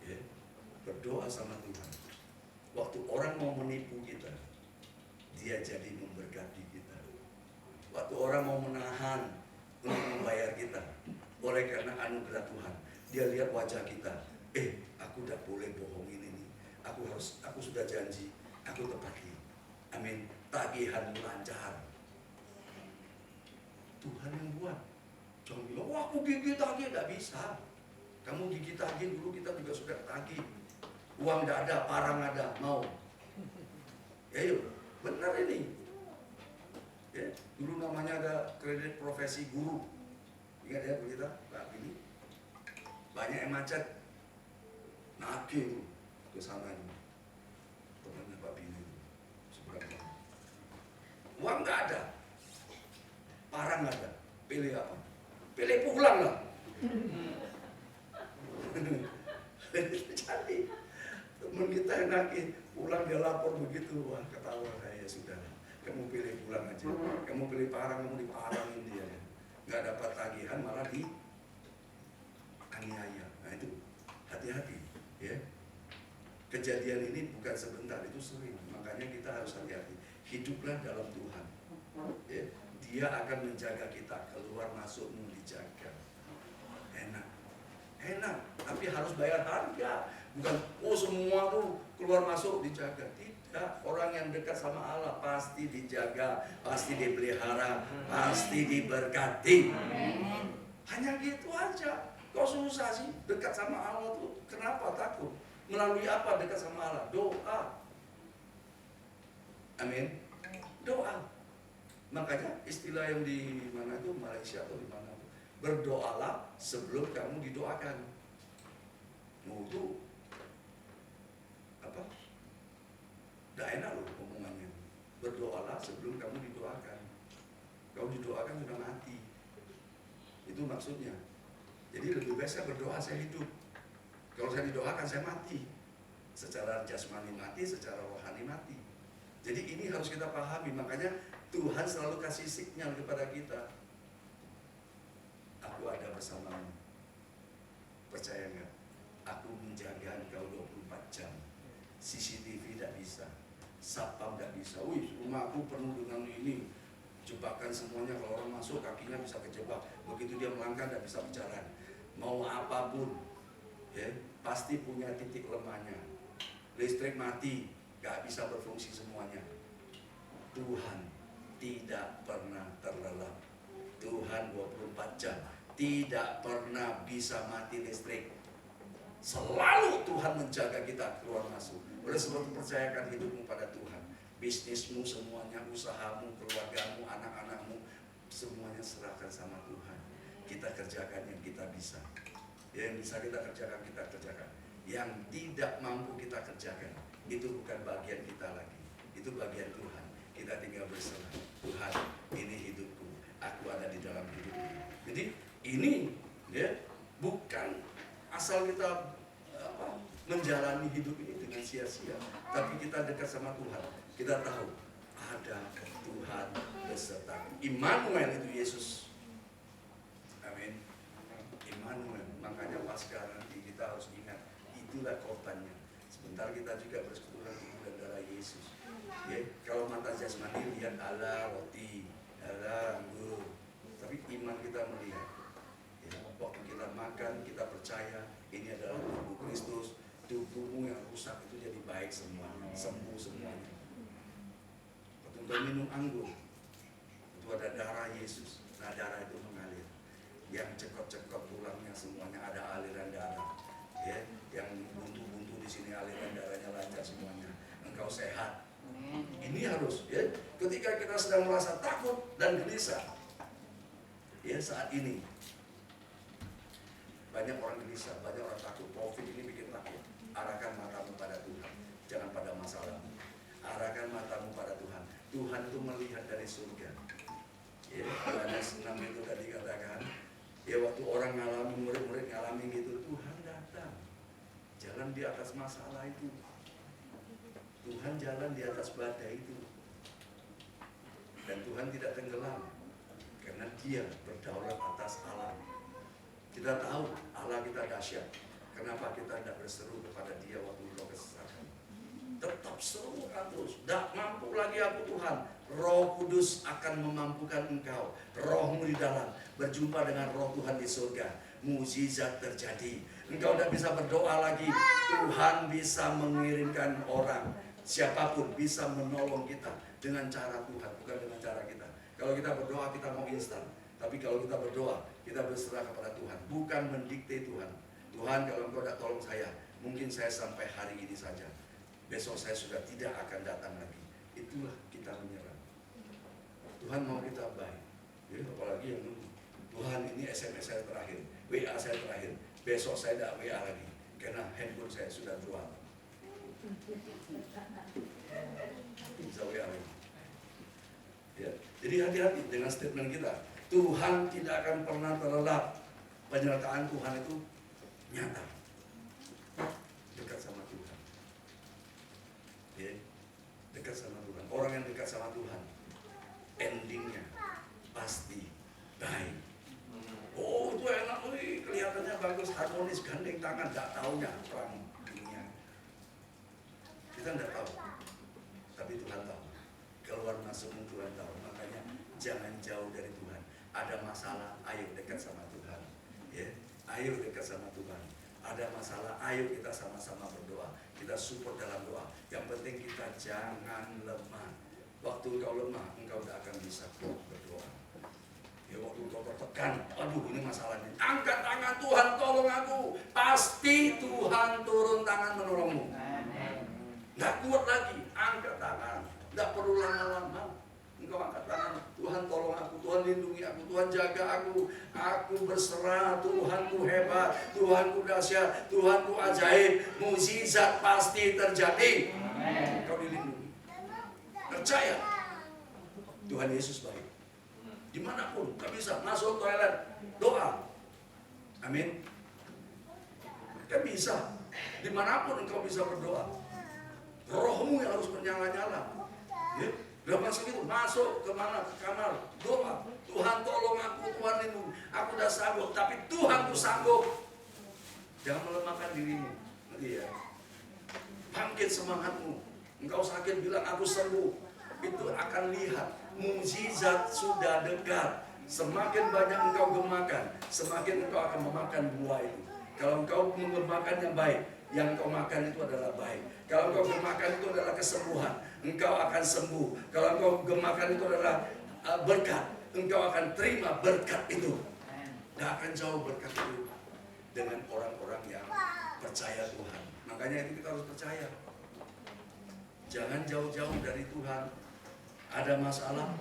[SPEAKER 2] Ya. Berdoa sama Tuhan. Waktu orang mau menipu kita, dia jadi memberkati kita. Waktu orang mau menahan untuk membayar kita, oleh karena anugerah Tuhan, dia lihat wajah kita. Aku udah boleh bohongin ini. Aku sudah janji, aku tepati. Amin. Tagihan lancar. Tuhan yang buat. Jangan bilang, wah aku gigit tagih, tidak bisa. Kamu gigit tagih dulu, kita juga sudah tagih. Uang tidak ada, parang ada, mau. Ya yuk, benar ini. Ya, dulu namanya ada kredit profesi guru. Ingat ya berita, Pak Bini. Banyak yang macet. Nagih ke sana ini. Temannya Pak Bini. Seberang. Uang nggak ada. Parang nggak ada. Pilih apa? Pilih pulang lah. Jadi teman kita yang nagih pulang dia lapor begitu, wah ketawa saya, sudah kamu pilih pulang aja, kamu pilih parang, kamu diparangin dia, nggak dapat tagihan malah di aniaya. Nah itu hati-hati ya. Kejadian ini bukan sebentar, itu sering, makanya kita harus hati-hati. Hiduplah dalam Tuhan ya. Dia akan menjaga kita, keluar masukmu dijaga. Enak, tapi harus bayar harga. Bukan, semua tuh keluar masuk dijaga. Tidak, orang yang dekat sama Allah pasti dijaga, pasti dipelihara, pasti diberkati. Hanya gitu aja. Kok susah sih dekat sama Allah tuh? Kenapa takut? Melalui apa dekat sama Allah? Doa. Amin. Doa. Makanya istilah yang di mana itu, Malaysia atau di mana, berdoalah sebelum kamu didoakan. Mau itu apa? Udah enak loh omongannya. berdoalah sebelum kamu didoakan. Kau didoakan sudah mati. Itu maksudnya. Jadi lebih baik saya berdoa, saya hidup. Kalau saya didoakan, saya mati. Secara jasmani mati, secara rohani mati. Jadi ini harus kita pahami. Makanya Tuhan selalu kasih signal kepada kita. Aku ada bersamamu. Percaya nggak? Aku menjaga engkau 24 jam. CCTV tidak bisa, satpam tidak bisa. Wih, rumahku penuh dengan ini. Jebakan semuanya, kalau orang masuk kakinya bisa kejebak. Begitu dia melangkah tidak bisa berjalan. Mau apapun, ya, pasti punya titik lemahnya. Listrik mati, nggak bisa berfungsi semuanya. Tuhan tidak pernah terlelap. Tuhan 24 jam, tidak pernah bisa mati listrik. Selalu Tuhan menjaga kita keluar masuk. Oleh sebab itu percayakan hidupmu pada Tuhan. Bisnismu semuanya, usahamu, keluargamu, anak-anakmu, semuanya serahkan sama Tuhan. Kita kerjakan yang kita bisa. Yang bisa kita kerjakan, kita kerjakan. Yang tidak mampu kita kerjakan, itu bukan bagian kita lagi. Itu bagian Tuhan. Kita tinggal berserah. Tuhan, ini hidupku. Aku ada di dalam hidupmu. Jadi ini ya bukan asal kita menjalani hidup ini dengan sia-sia, tapi kita dekat sama Tuhan. Kita tahu ada Tuhan beserta. Immanuel itu Yesus. Amin. Immanuel. Makanya Paskah nanti kita harus ingat, itulah korbannya. Sebentar kita juga bersekutu tubuh dan darah Yesus. Ya, kalau mata jasmani lihat Allah, roti, Allah, anggur, tapi iman kita melihat. Ya, waktu kita makan, kita percaya ini adalah tubuh Kristus. Tubuhmu yang rusak itu jadi baik semuanya, sembuh semuanya. Waktu kita minum anggur, itu ada darah Yesus. Nah, darah itu mengalir. Yang cekot-cekot tulangnya semuanya ada aliran darah. Ya, yang buntu-buntu di sini aliran darahnya lancar semuanya. Engkau sehat. Ini harus ya. Ketika kita sedang merasa takut dan gelisah, ya saat ini banyak orang gelisah, banyak orang takut. Covid ini bikin takut. Arahkan matamu pada Tuhan, jangan pada masalahmu. Arahkan matamu pada Tuhan. Tuhan itu melihat dari surga. Ya, Yohanes 6 itu tadi katakan, ya waktu orang ngalami, murid-murid ngalami gitu, Tuhan datang. Jalan di atas masalah itu. Tuhan jalan di atas badai itu. Dan Tuhan tidak tenggelam, karena Dia berdaulat atas alam. Kita tahu Allah kita dahsyat. Kenapa kita tidak berseru kepada Dia waktu engkau kesesakan? Tetap seru terus. Tidak mampu lagi aku Tuhan. Roh Kudus akan memampukan engkau. Rohmu di dalam. Berjumpa dengan Roh Tuhan di surga. Mukjizat terjadi. Engkau tidak bisa berdoa lagi. Tuhan bisa mengirimkan orang. Siapapun bisa menolong kita dengan cara Tuhan, bukan dengan cara kita. Kalau kita berdoa kita mau instan. Tapi kalau kita berdoa, kita berserah kepada Tuhan. Bukan mendikte Tuhan. Tuhan, kalau engkau tidak tolong saya, mungkin saya sampai hari ini saja. Besok saya sudah tidak akan datang lagi. Itulah kita menyerah. Tuhan mau kita baik. Ya, apalagi yang dulu. Tuhan, ini SMS saya terakhir, WA saya terakhir. Besok saya tidak WA lagi, karena handphone saya sudah jual. Bisa WA lagi. Ya. Jadi hati-hati dengan statement kita. Tuhan tidak akan pernah terlelap. Penyertaan Tuhan itu nyata. Dekat sama Tuhan. Ya. Dekat sama Tuhan. Orang yang dekat sama Tuhan, endingnya pasti baik. Oh, itu enak, kelihatannya bagus, harmonis, gandeng tangan, gak taunya perang dunia. Kita tidak tahu, tapi Tuhan tahu. Keluar masukmu Tuhan tahu. Makanya jangan jauh dari Tuhan. Ada masalah, ayo dekat sama Tuhan. Ya, ayo dekat sama Tuhan. Ada masalah, ayo kita sama-sama berdoa. Kita support dalam doa. Yang penting kita jangan lemah. Waktu engkau lemah, engkau tidak akan bisa berdoa. Ya, waktu engkau tertekan, aduh ini masalahnya. Angkat tangan, Tuhan tolong aku. Pasti Tuhan turun tangan menolongmu. Nggak kuat lagi, angkat tangan. Nggak perlu lama-lama. Engkau angkat tangan, Tuhan tolong aku, Tuhan lindungi aku, Tuhan jaga aku. Aku berserah, Tuhanku hebat, Tuhanku dahsyat, Tuhanku ajaib. Mukjizat pasti terjadi. Engkau dilindungi. Percaya. Tuhan Yesus baik. Dimanapun, gak bisa masuk toilet, doa. Amin. Kan bisa. Dimanapun engkau bisa berdoa. Rohmu yang harus menyala-nyala. Ya. Dalam masa itu masuk kemana, ke kamar, doa. Tuhan tolong aku, Tuhan lindungi. Aku udah sanggup, tapi Tuhan tuh sanggup. Jangan melemahkan dirimu. Iya. Bangkit semangatmu. Engkau sakit bilang aku sembuh. Itu akan lihat mukjizat sudah dekat. Semakin banyak engkau gemakan, semakin engkau akan memakan buah itu. Kalau engkau mengemakan yang baik, yang engkau makan itu adalah baik. Kalau engkau gemakan itu adalah kesembuhan, engkau akan sembuh. Kalau engkau gemakan itu adalah berkat, engkau akan terima berkat itu. Tidak akan jauh berkat itu dengan orang-orang yang percaya Tuhan. Makanya itu kita harus percaya. Jangan jauh-jauh dari Tuhan. Ada masalah,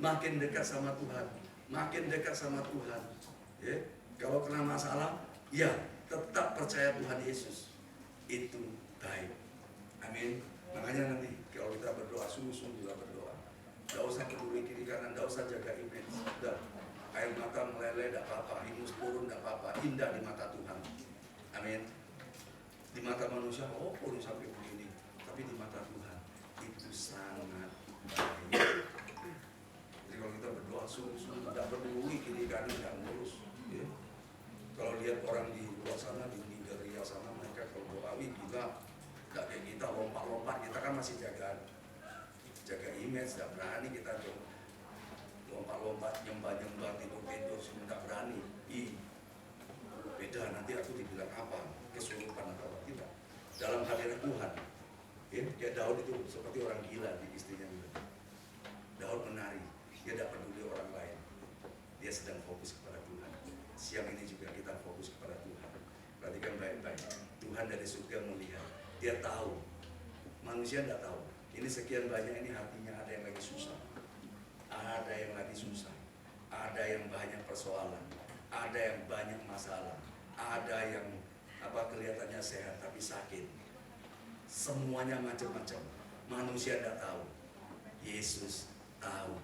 [SPEAKER 2] makin dekat sama Tuhan, makin dekat sama Tuhan. Ya, kalau kena masalah, ya tetap percaya Tuhan Yesus. Itu baik. Amin. Makanya nanti kalau kita berdoa, sungguh-sungguhlah berdoa. Tidak usah peduli kiri kanan, tidak usah jaga image. Sudah, air mata meleleh, tidak apa-apa. Ingus turun, tidak apa-apa. Indah di mata Tuhan. Amin. Di mata manusia, oh pun sampai begini. Tapi di mata Tuhan, itu sangat baik. Jadi kalau kita berdoa sungguh-sungguh, tidak peduli kiri kanan, tidak ngurus. Ya. Kalau lihat orang di luar sana, di Nigeria sana, mereka kalau doa, kita tidak kayak kita lompat-lompat. Kita kan masih jaga image, tidak berani kita tuh lompat-lompat, nyembah-nyembah, tidur-tidur, semua tidak berani. Beda, nanti aku dibilang apa, kesurupan atau apa, tidak. Dalam hadirat Tuhan, ya, kayak Daud itu seperti orang gila di istrinya. Daud menari, dia tidak peduli orang lain. Dia sedang fokus kepada Tuhan. Siang ini juga kita fokus kepada Tuhan. Perhatikan baik-baik. Tuhan dari surga melihat. Dia tahu. Manusia tidak tahu. Ini sekian banyak ini hatinya ada yang lagi susah. Ada yang lagi susah. Ada yang banyak persoalan. Ada yang banyak masalah. Ada yang kelihatannya sehat tapi sakit. Semuanya macam-macam. Manusia tidak tahu. Yesus tahu.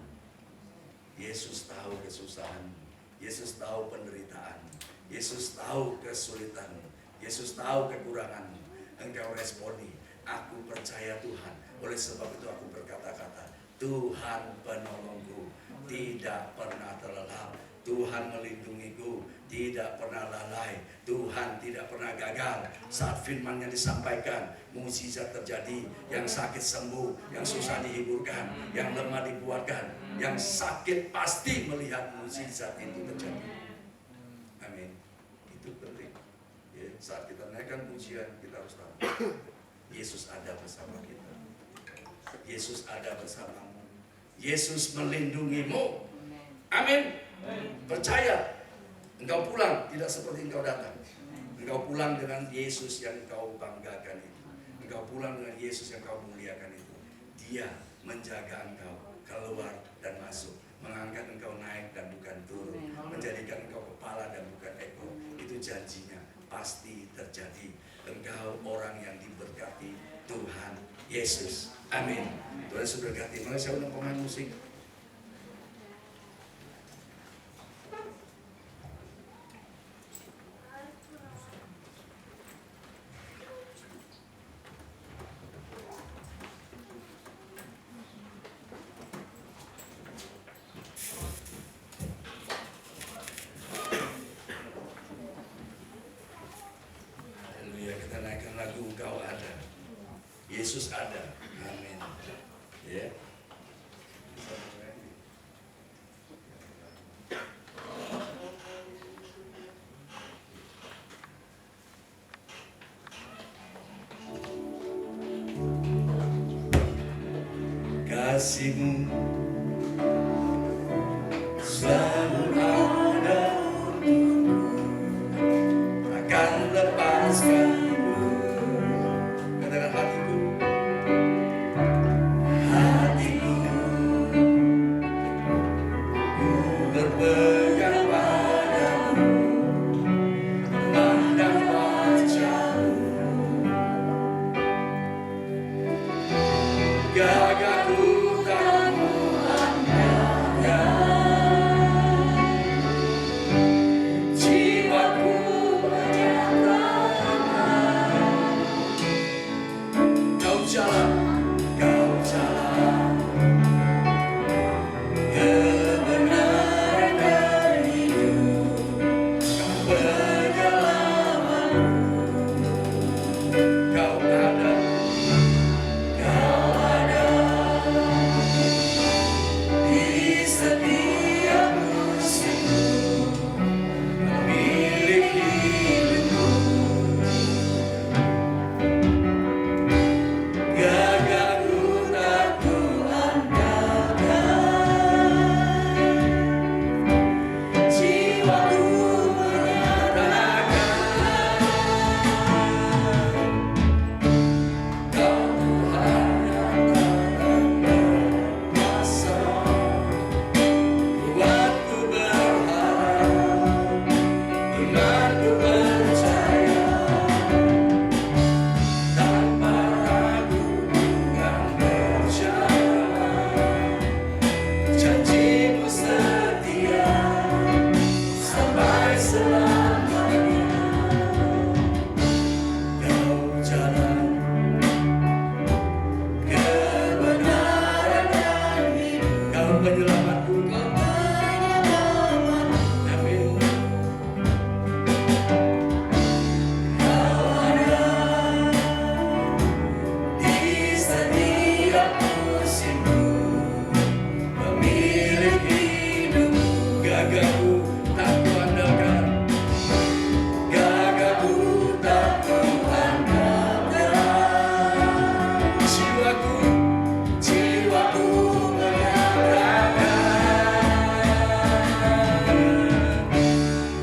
[SPEAKER 2] Yesus tahu kesusahan. Yesus tahu penderitaan. Yesus tahu kesulitan. Yesus tahu kekuranganmu. Engkau responi, aku percaya Tuhan. Oleh sebab itu aku berkata-kata, Tuhan penolongku, tidak pernah terlelap. Tuhan melindungiku, tidak pernah lalai. Tuhan tidak pernah gagal. Saat firman-Nya disampaikan, mukjizat terjadi. Yang sakit sembuh, yang susah dihiburkan, yang lemah dikuatkan, yang sakit pasti melihat mukjizat itu terjadi. Amin. Itu penting. Ya, saat kita naikkan pujian, kita harus tahu Yesus ada bersama kita. Yesus ada bersamamu. Yesus melindungimu. Amin. Percaya. Engkau pulang tidak seperti engkau datang. Engkau pulang dengan Yesus yang engkau banggakan itu. Engkau pulang dengan Yesus yang engkau muliakan itu. Dia menjaga engkau keluar dan masuk, mengangkat engkau naik dan bukan turun, menjadikan engkau kepala dan bukan ekor. Itu janjinya pasti terjadi. Engkau orang yang diberkati Tuhan Yesus. Amin. Tuhan Yesus berkati. Mari saya undang pemain musik. Yesus ada. Amin. Ya. Kasih-Mu selalu ada untukku, takkan lepaskan. Gagahku tak penyelamatku. Amin. Kau ada di setiap musimku, pemilik hidup, gagahku tak kuandalkan, gagahku tak kuandalkan. Jiwaku mengatakan,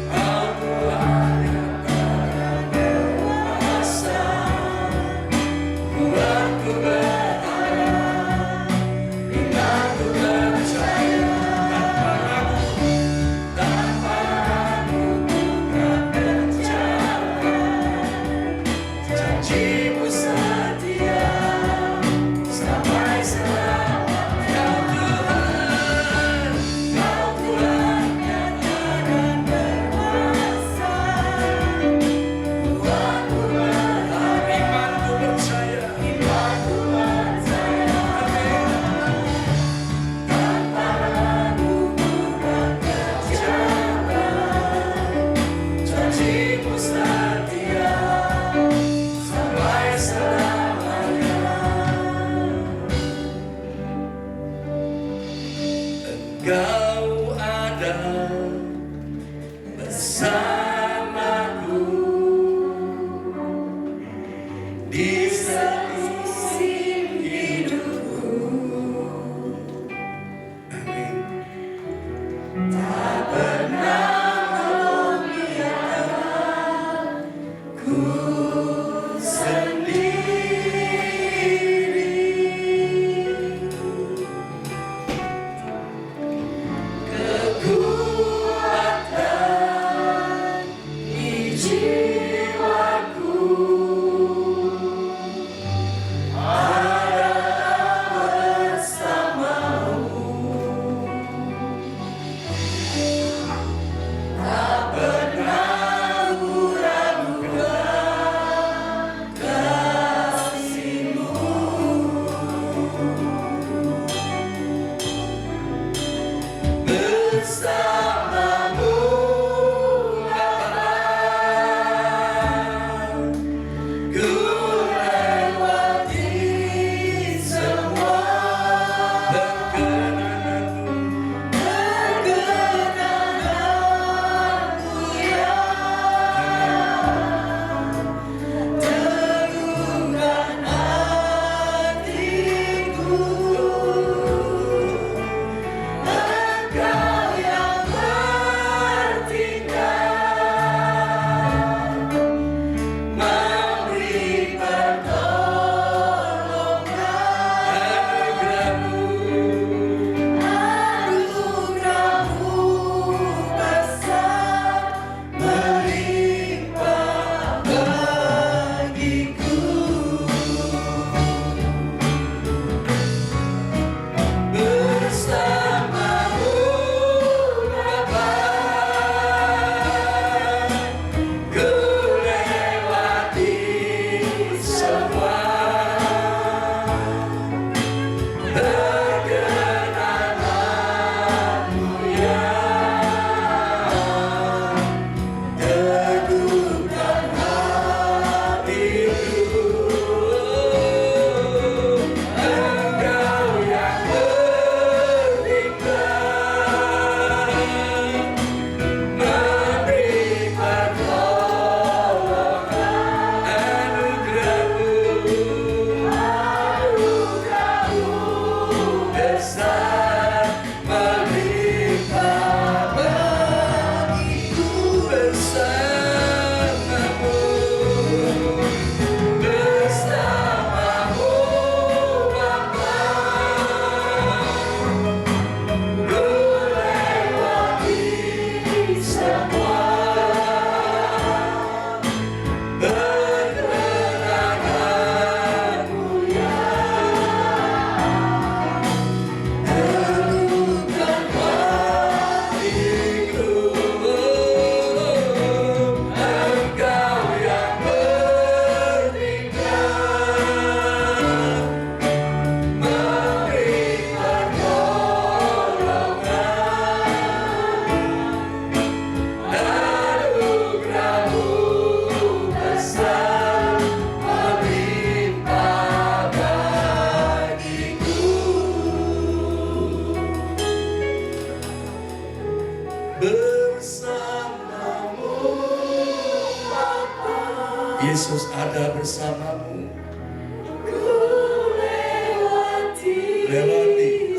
[SPEAKER 2] Kau Tuhan yang berkuasa, buatku berharap, imanku percaya, tanpa ragu ku tak percaya, janjimu setia sampai selamanya. Kau Tuhan yang akan berkuasa, buatku berharap, imanku percaya, tanpa ragu ku tak percaya, janjimu setia sampai selamanya. Engkau ada bersamaku di setiap hidupku. Amin. Tak pernah kau biarkanku sendiri. Kekuatan Yesus ada bersamamu. Lewati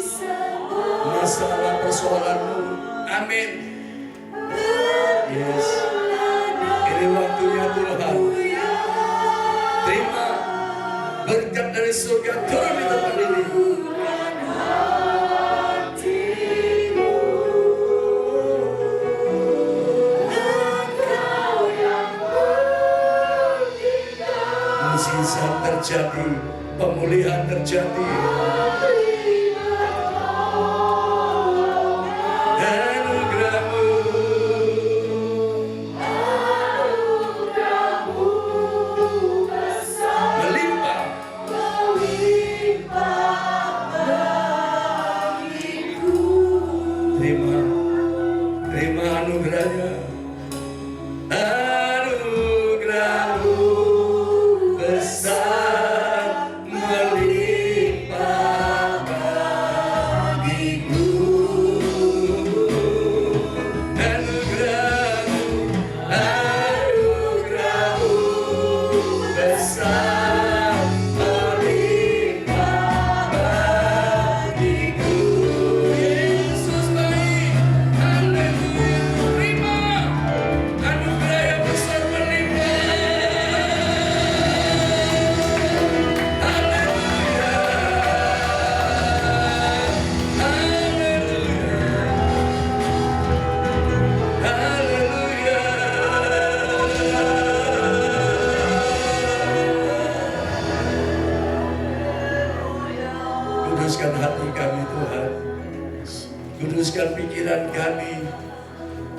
[SPEAKER 2] masalah persoalanmu. Amin. Yes. Ini waktunya Tuhan. Terima berkat dari surga turun di tempat ini. Mujizat terjadi, pemulihan terjadi. Terima anugerahnya. Anugerahmu besar melimpah bagiku. Anugerahmu, anugerahmu besar melimpah bagiku. Yesus baik. Haleluya. Terima anugerah yang besar melimpah. Haleluya. Haleluya. Haleluya. Kuduskan hati kami Tuhan. Kuduskan pikiran kami.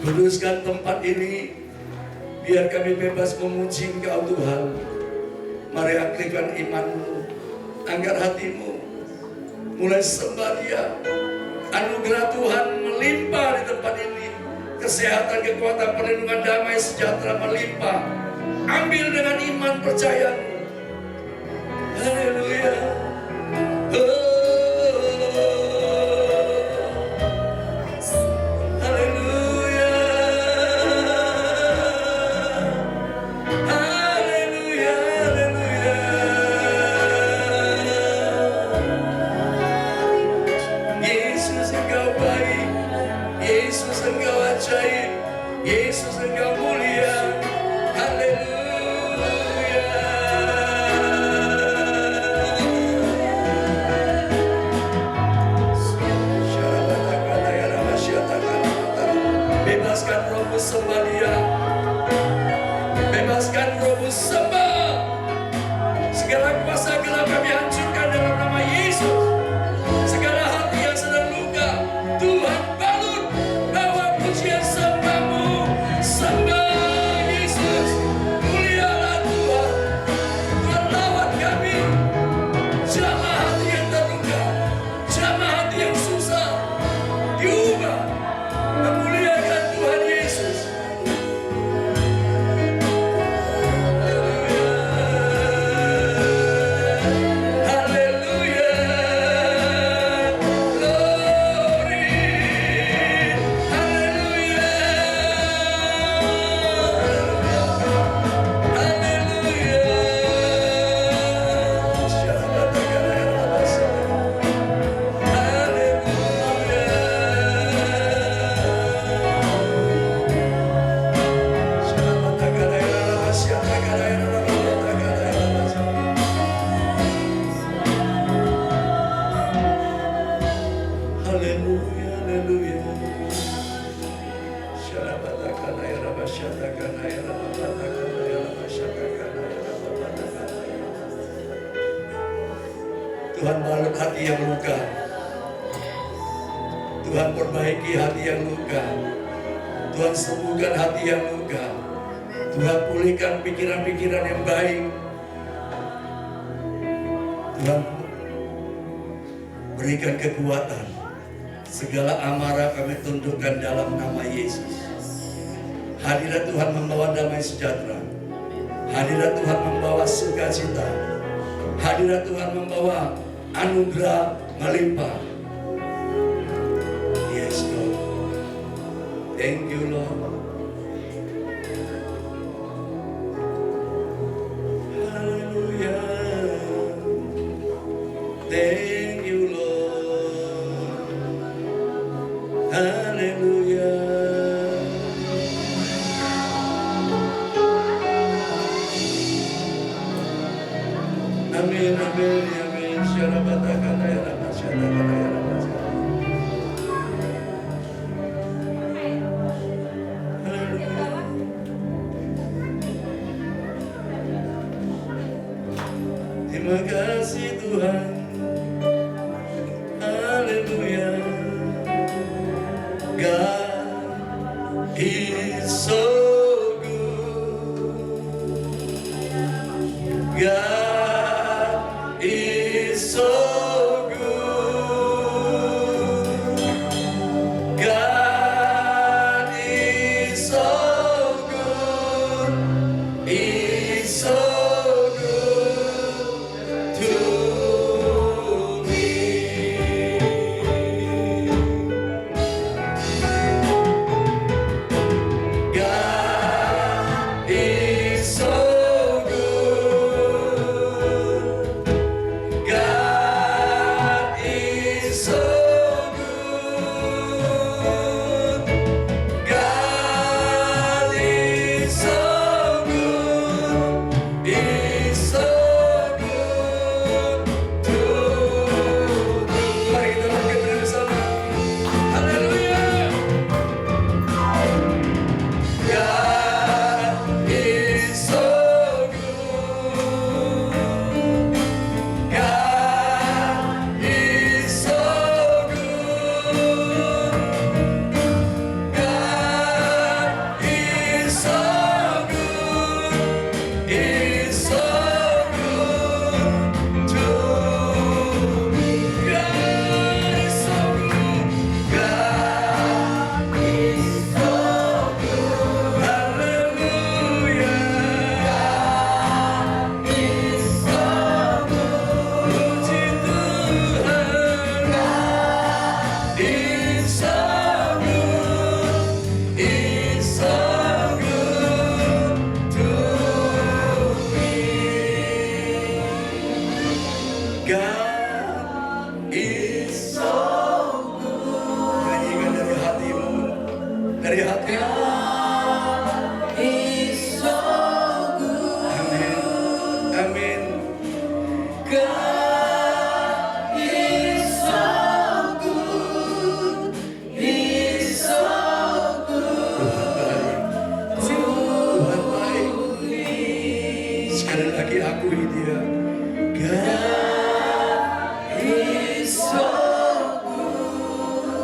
[SPEAKER 2] Kuduskan tempat ini. Biar kami bebas memuji Engkau Tuhan. Mari aktifkan imanmu. Angkat hatimu. Mulai sembah Dia. Anugerah Tuhan melimpah di tempat ini. Kesehatan, kekuatan, perlindungan, damai, sejahtera melimpah. Ambil dengan iman percayamu. Haleluya. Haleluya. Haleluya. Haleluya. Yesus Engkau baik. Yesus Engkau ajaib. Yesus Engkau mulia. Bebaskan rohmu sembah Dia. Bebaskan rohmu sembah. Segala kuasa gelap kami hancurkan dalam nama Yesus. Segala hati yang sedang luka, Tuhan balut. Bawa pujian sembahmu. Sembah Yesus. Mulialah Tuhan. Tuhan lawat kami. Jamah hati yang terluka, jamah hati yang susah, diubah memuliakan Tuhan Yesus. Haleluya. Glory. Haleluya. Haleluya, haleluya. Tuhan balut hati yang luka. Tuhan perbaiki hati yang luka. Tuhan sembuhkan hati yang luka. Tuhan pulihkan pikiran-pikiran yang baik. Tuhan berikan kekuatan. Segala amarah kami tundukkan dalam nama Yesus. Hadirat Tuhan membawa damai sejahtera. Hadirat Tuhan membawa sukacita. Hadirat Tuhan membawa anugerah melimpah. Yes, Lord. Thank you, Lord.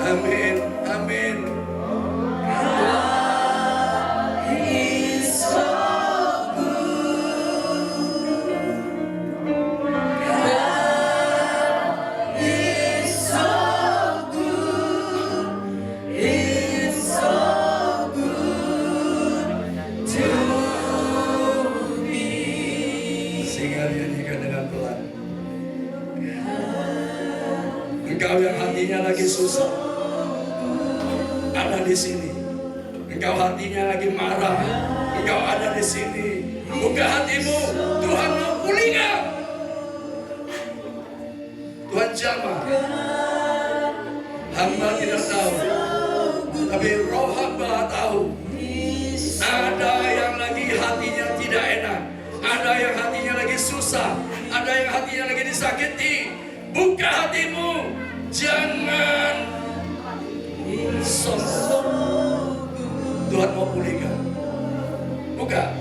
[SPEAKER 2] Amin, amin. Sehingga nyanyikan dengan pelan. Engkau yang hatinya lagi susah, ada di sini. Engkau hatinya lagi marah, engkau ada di sini. Buka hatimu, Tuhan mau pulihkan. Tuhan jamah. Hamba tidak tahu, tapi roh hamba tahu. Ada yang lagi hatinya tidak enak, ada yang hatinya lagi susah, ada yang hatinya lagi disakiti. Buka hatimu, jangan sombong. Tuhan mau pulihkan. Buka.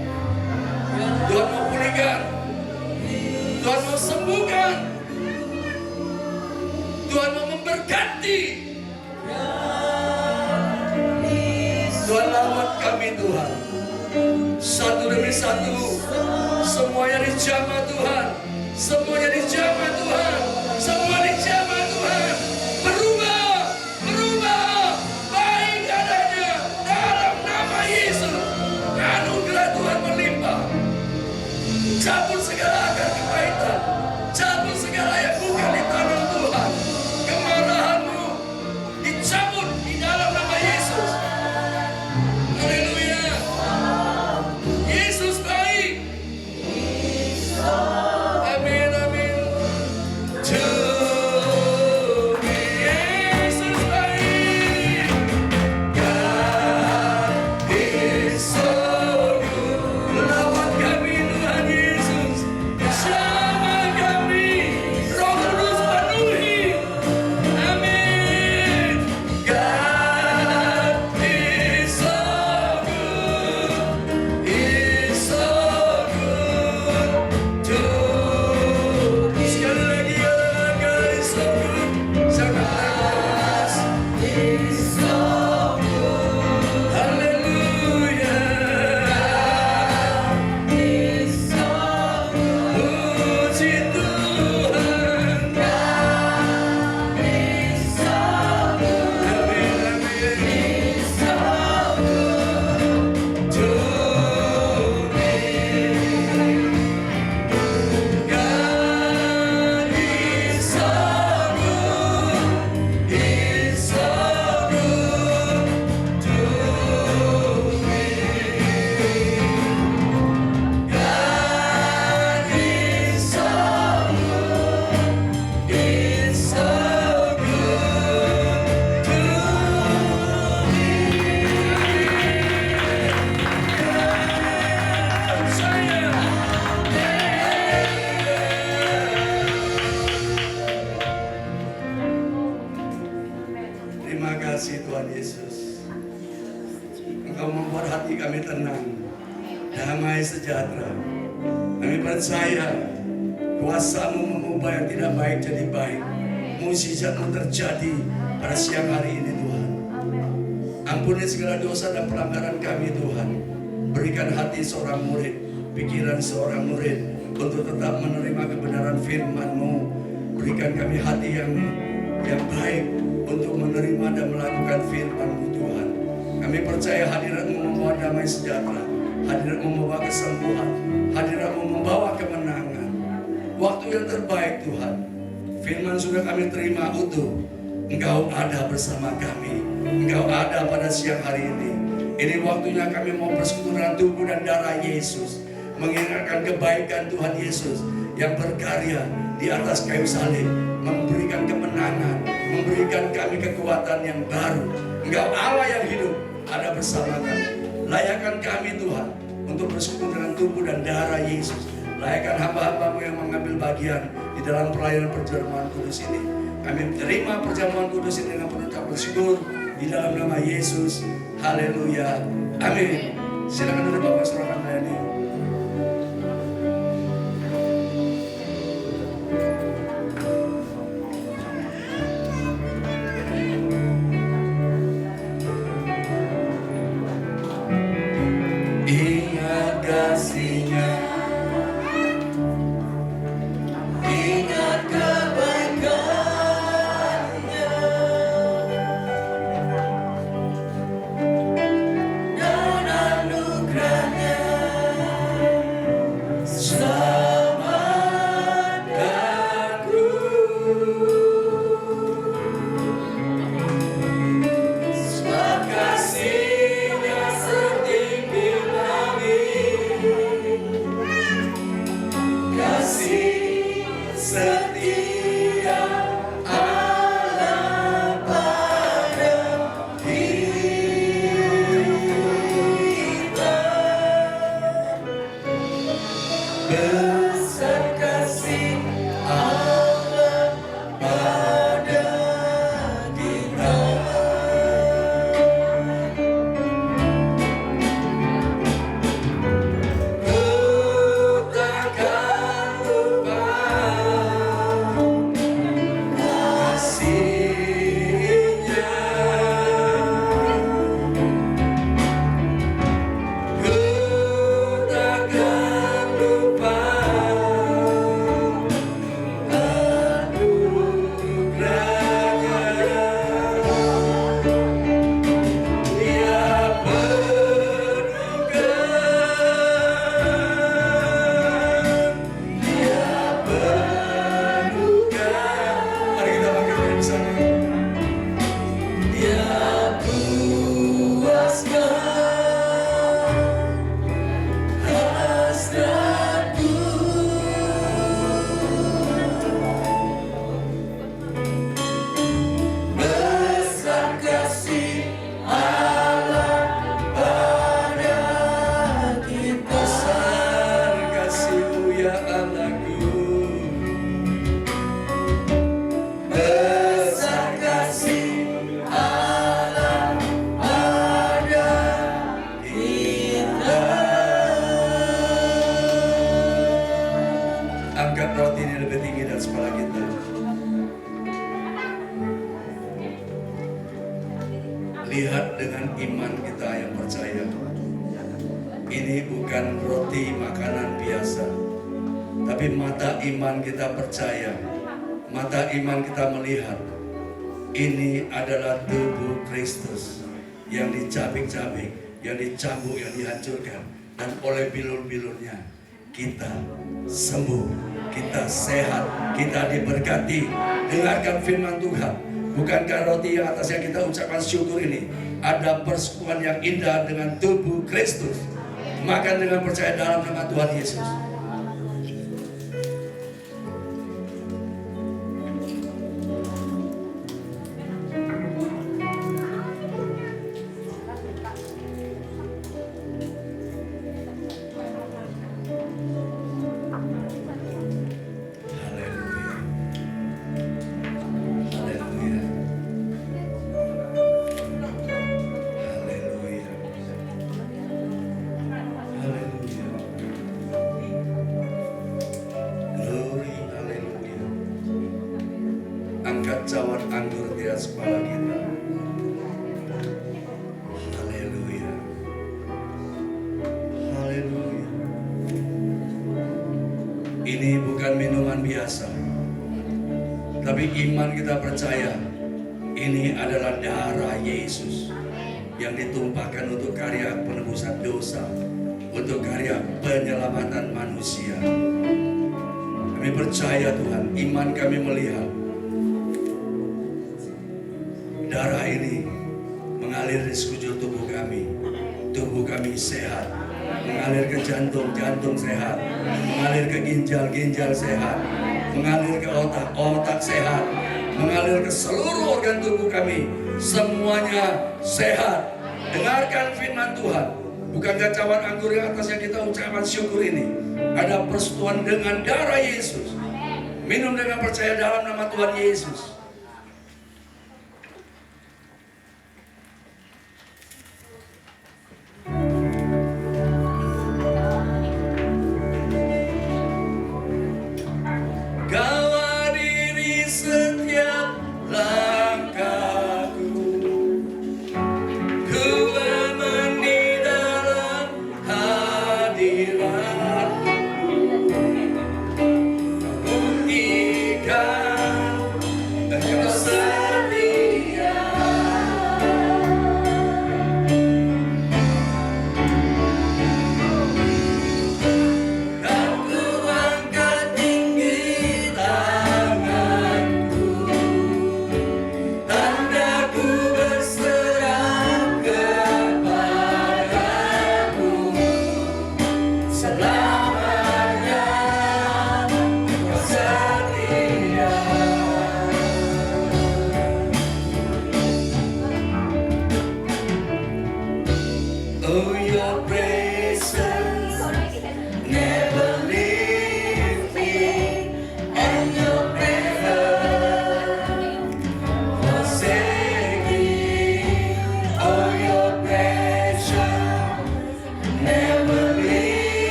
[SPEAKER 2] Tuhan mau pulihkan. Tuhan mau sembuhkan. Tuhan mau memberkati. Tuhan lawat kami Tuhan. Satu demi satu. Semuanya dijamah Tuhan. Semuanya dijamah Tuhan. Semua dijamah Tuhan. Berubah. Berubah. Baik adanya. Dalam nama Yesus. Anugerah Tuhan melimpah. Cabut segala akar kepahitan. Cabut segala yang bukan di tangan Tuhan. Kemarahanmu dicabut di dalam nama Yesus. Haleluya. Yesus baik. Amin, amin. Yesus baik. God is so good. Lawat kami Tuhan Yesus. Jamah kami. Roh Kudus penuhi. Amin. God is so good. Is so good to me. Sekali lagi God is so good. Sangat is so good. Haleluya. Is so good. Puji Tuhan. God is so good. Amin, amin. Is so good to me. God is so good. Is so good to me. God is so good. Is so good to Terima kasih Tuhan Yesus. Engkau membuat hati kami tenang, damai sejahtera. Kami percaya kuasa-Mu mengubah yang tidak baik jadi baik. Mukjizat-Mu terjadi pada siang hari ini Tuhan. Ampuni segala dosa dan pelanggaran kami Tuhan. Berikan hati seorang murid, pikiran seorang murid untuk tetap menerima kebenaran firman-Mu. Berikan kami hati yang baik untuk menerima dan melakukan firman-Mu Tuhan. Kami percaya hadirat-Mu membawa damai sejahtera, hadirat-Mu membawa kesembuhan, hadirat-Mu membawa kemenangan. Waktu yang terbaik Tuhan, firman sudah kami terima utuh. Engkau ada bersama kami, Engkau ada pada siang hari ini. Ini waktunya kami mau bersekutu dengan tubuh dan darah Yesus, mengingatkan kebaikan Tuhan Yesus yang berkarya di atas kayu salib, memberikan kemenangan, memberikan kami kekuatan yang baru. Engkau Allah yang hidup, ada bersama kami. Layakkan kami Tuhan untuk bersekutu dengan tubuh dan darah Yesus. Layakkan hamba-hamba-Mu yang mengambil bagian di dalam pelayanan perjamuan kudus ini. Kami terima perjamuan kudus ini dengan penuh ucap bersyukur di dalam nama Yesus. Haleluya. Amin. Silakan duduk Bapak Saudara melayani. lihat dengan iman kita yang percaya. Ini bukan roti makanan biasa, tapi mata iman kita percaya, mata iman kita melihat ini adalah tubuh Kristus yang dicabik-cabik, yang dicambuk, yang dihancurkan, dan oleh bilur-bilurnya kita sembuh, kita sehat, kita diberkati. Dengarkan firman Tuhan. Bukankah roti yang atas yang kita ucapkan syukur ini ada persekutuan yang indah dengan tubuh Kristus? Makan dengan percaya dalam nama Tuhan Yesus. Cawan anggur di atas kepala kita. Haleluya. Haleluya. Ini bukan minuman biasa, tapi iman kita percaya ini adalah darah Yesus yang ditumpahkan untuk karya penebusan dosa, untuk karya penyelamatan manusia. Kami percaya Tuhan, iman kami melihat darah ini mengalir di sekujur tubuh kami sehat, mengalir ke jantung, jantung sehat, mengalir ke ginjal, ginjal sehat, mengalir ke otak, otak sehat, mengalir ke seluruh organ tubuh kami, semuanya sehat. Dengarkan firman Tuhan. Bukankah cawan anggur yang atas yang kita ucapkan syukur ini ada persekutuan dengan darah Yesus? Minum dengan percaya dalam nama Tuhan Yesus.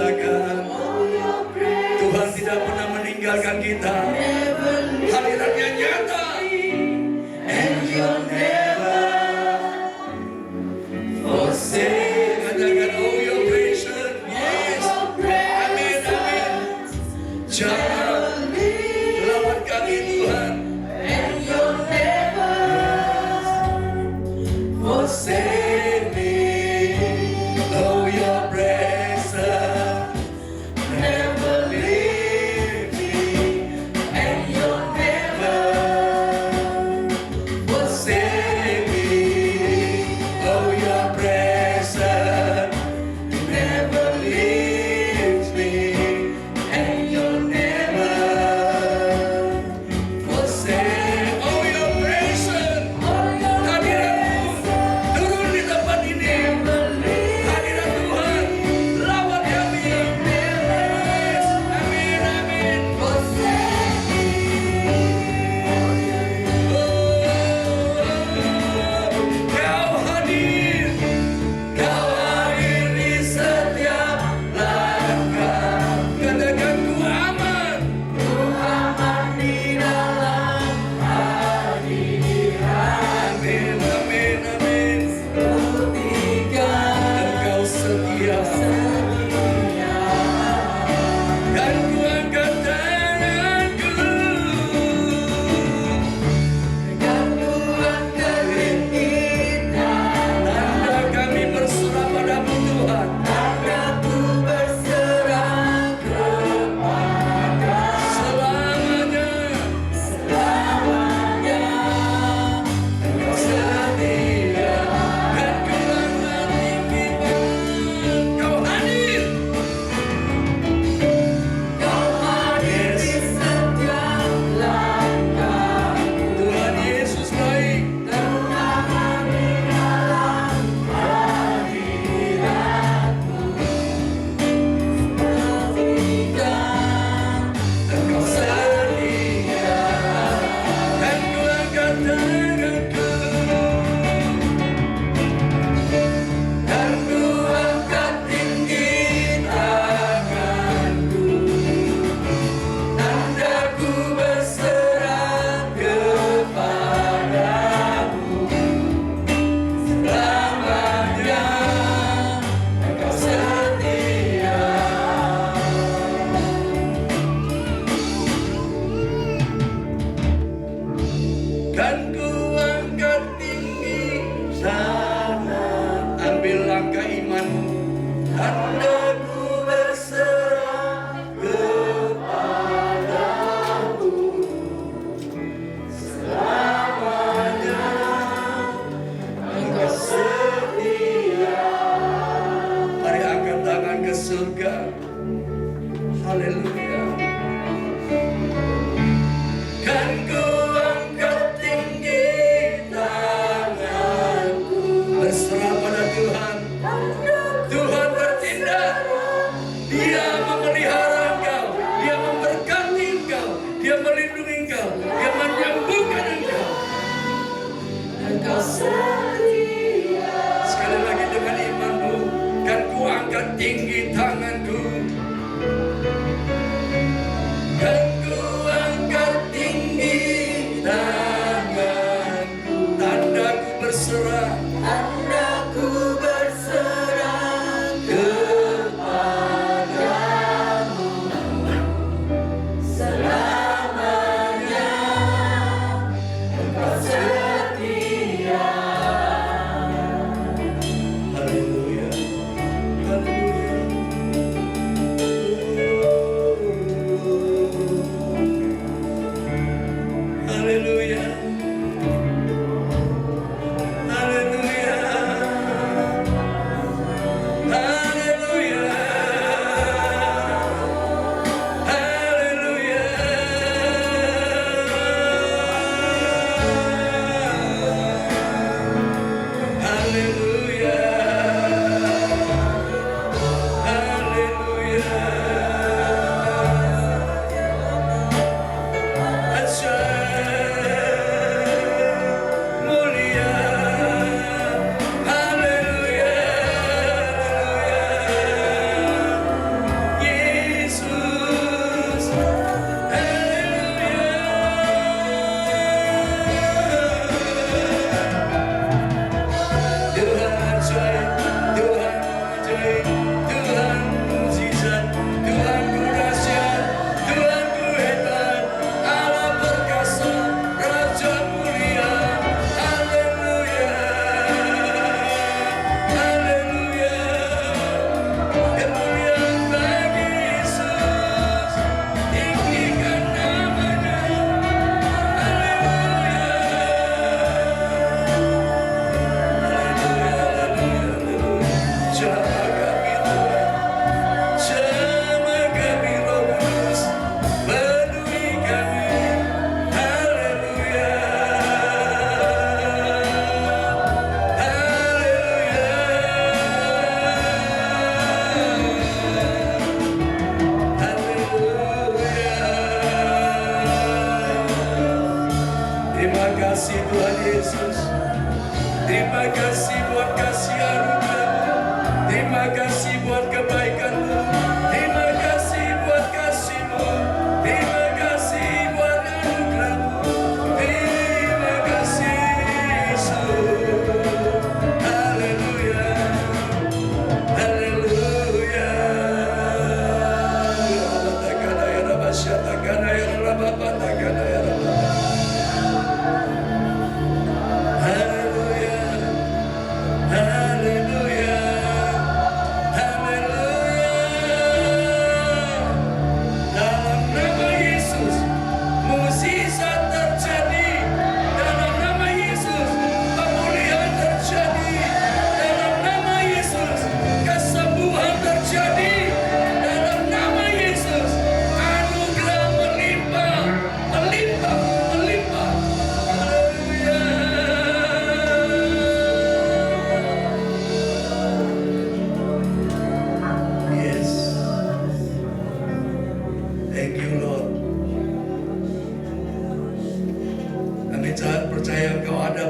[SPEAKER 2] katakan, Tuhan tidak pernah meninggalkan kita. Hadiratnya nyata. And you'll never forsake. Katakan, oh your presence. Yes. Amin, amin. Jangan lawan kami Tuhan. And you'll never forsake me. Oh your presence never leave me. And you'll never forsake me. Oh your presence never leaves me. And you'll never forsake. Oh your presence. Hadiratmu turun di tempat ini. Hadirat Tuhan lawat kami. Yes. Amin, amin. Kau hadir di setiap langkah. Katakan ku aman di dalam hadirat. Amin, amin, amin. Engkau setia. Dan ku angkat tanganku. Tanda kami berserah padamu Tuhan. Selamanya. Engkau setia. Dan ku angkat tinggi. Kau hadir. Tuhan Yesus baik. Engkau setia. Dan ku angkat tanganku. Dan ku angkat tinggi tanganku. Tandaku berserah kepadamu. Selamanya Engkau setia. Dan ku angkat tinggi sana. Ambil langkah imanmu. Tandaku berserah kepadamu. Selamanya Engkau setia. Mari angkat tangan ke surga. Haleluya. Kan ku angkat tinggi tanganku. Berserah pada Tuhan. Tuhan bertindak. Dia memelihara engkau. Dia memberkati engkau. Dia melindungi engkau. Dia menyembuhkan engkau. Engkau setia. Sekali lagi dengan imanmu. Kan ku angkat tinggi tanganku. Kan ku angkat tinggi tanganku. Tandaku berserah. Kepadamu. Selamanya Engkau setia. Haleluya. Haleluya.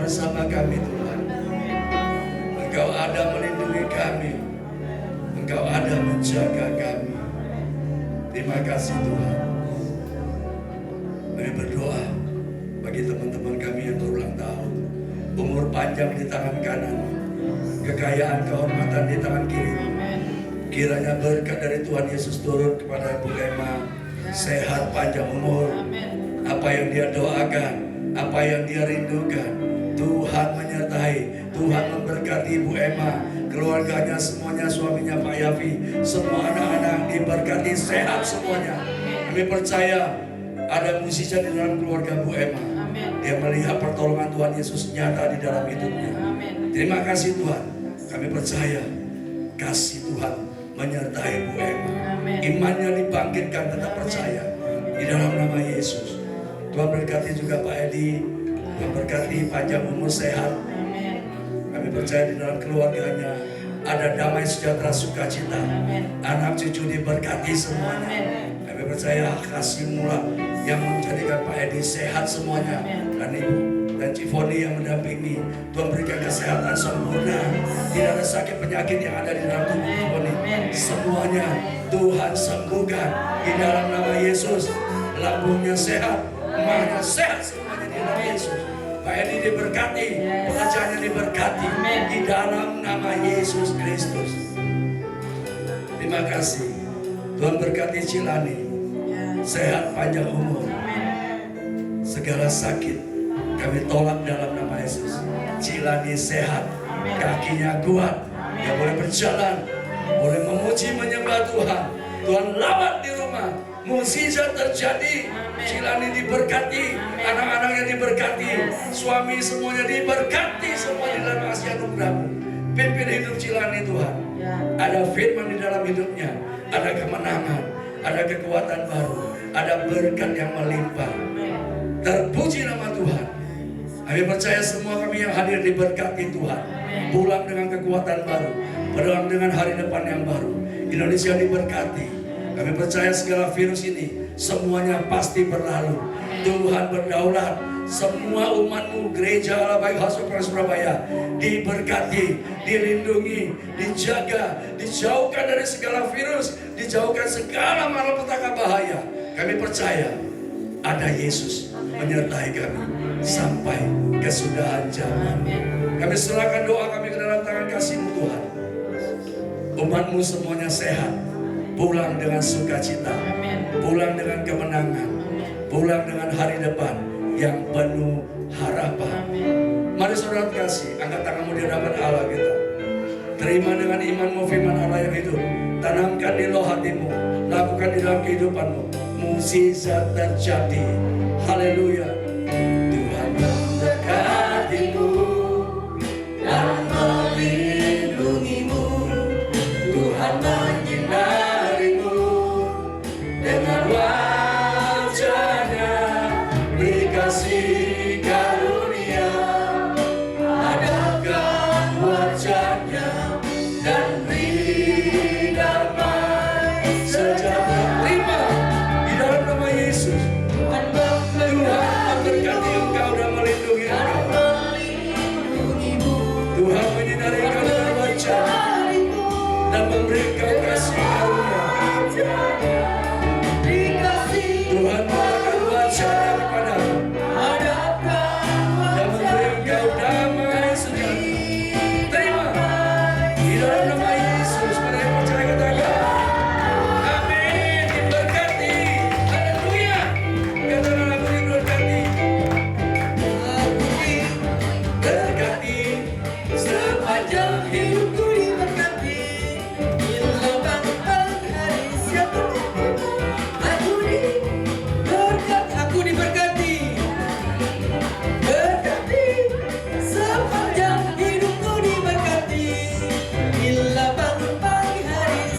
[SPEAKER 2] bersama kami Tuhan. Engkau ada melindungi kami. Engkau ada menjaga kami. Terima kasih Tuhan. Kami berdoa bagi teman-teman kami yang berulang tahun. Umur panjang di tangan kanan, kekayaan kehormatan di tangan kiri. Kiranya berkat dari Tuhan Yesus turun kepada Bu Emma, sehat panjang umur. Apa yang dia doakan, apa yang dia rindukan, Tuhan menyertai, Tuhan memberkati Bu Emma, keluarganya semuanya, suaminya Pak Yafi, semua anak-anak diberkati sehat semuanya. Kami percaya ada mukjizat di dalam keluarga Bu Emma. Dia melihat pertolongan Tuhan Yesus nyata di dalam hidupnya. Terima kasih Tuhan. Kami percaya kasih Tuhan menyertai Bu Emma. Imannya dibangkitkan, tetap percaya di dalam nama Yesus. Tuhan berkati juga Pak Edi. Tuhan berkati panjang umur sehat. Kami percaya di dalam keluarganya ada damai sejahtera sukacita. Anak cucu diberkati semuanya. Kami percaya kasih mula yang menjadikan Pak Edi sehat semuanya. Dan Ibu dan Cifoni yang mendampingi, Tuhan berikan kesehatan sempurna. Tidak ada sakit penyakit yang ada di dalam tubuh Cifoni. Semuanya Tuhan sembuhkan di dalam nama Yesus. Lambungnya sehat, emaknya sehat semuanya di dalam Yesus. Pak Edi diberkati, pengajarnya diberkati di dalam nama Yesus Kristus. Terima kasih. Tuhan berkati Cilani, sehat panjang umur. Segala sakit kami tolak dalam nama Yesus. Cilani sehat, kakinya kuat, dia boleh berjalan, boleh memuji menyembah Tuhan. Tuhan lawat di rumah, mukjizat terjadi. Cilani diberkati, anak-anaknya diberkati, suami semuanya diberkati, semua di dalam kasih anugerah-Mu. Pimpin hidup Cilani Tuhan. Ada firman di dalam hidupnya, ada kemenangan, ada kekuatan baru, ada berkat yang melimpah. Terpuji nama Tuhan. Kami percaya semua kami yang hadir diberkati Tuhan. Pulang dengan kekuatan baru, pulang dengan hari depan yang baru. Indonesia diberkati. Kami percaya segala virus ini semuanya pasti berlalu. Tuhan berdaulat. Semua umat-Mu, gereja Allah Baik House of Praise Surabaya diberkati, dilindungi, dijaga, dijauhkan dari segala virus, dijauhkan segala malapetaka bahaya. Kami percaya ada Yesus menyertai kami sampai kesudahan zaman. Kami serahkan doa kami ke dalam tangan kasih-Mu Tuhan. Umat-Mu semuanya sehat, pulang dengan sukacita, pulang dengan kemenangan, pulang dengan hari depan yang penuh harapan. Mari saudara kasih, angkat tanganmu di hadapan Allah kita. Terima dengan imanmu firman Allah yang hidup. Tanamkan di loh hatimu, lakukan di dalam kehidupanmu. Mukjizat terjadi. Haleluya.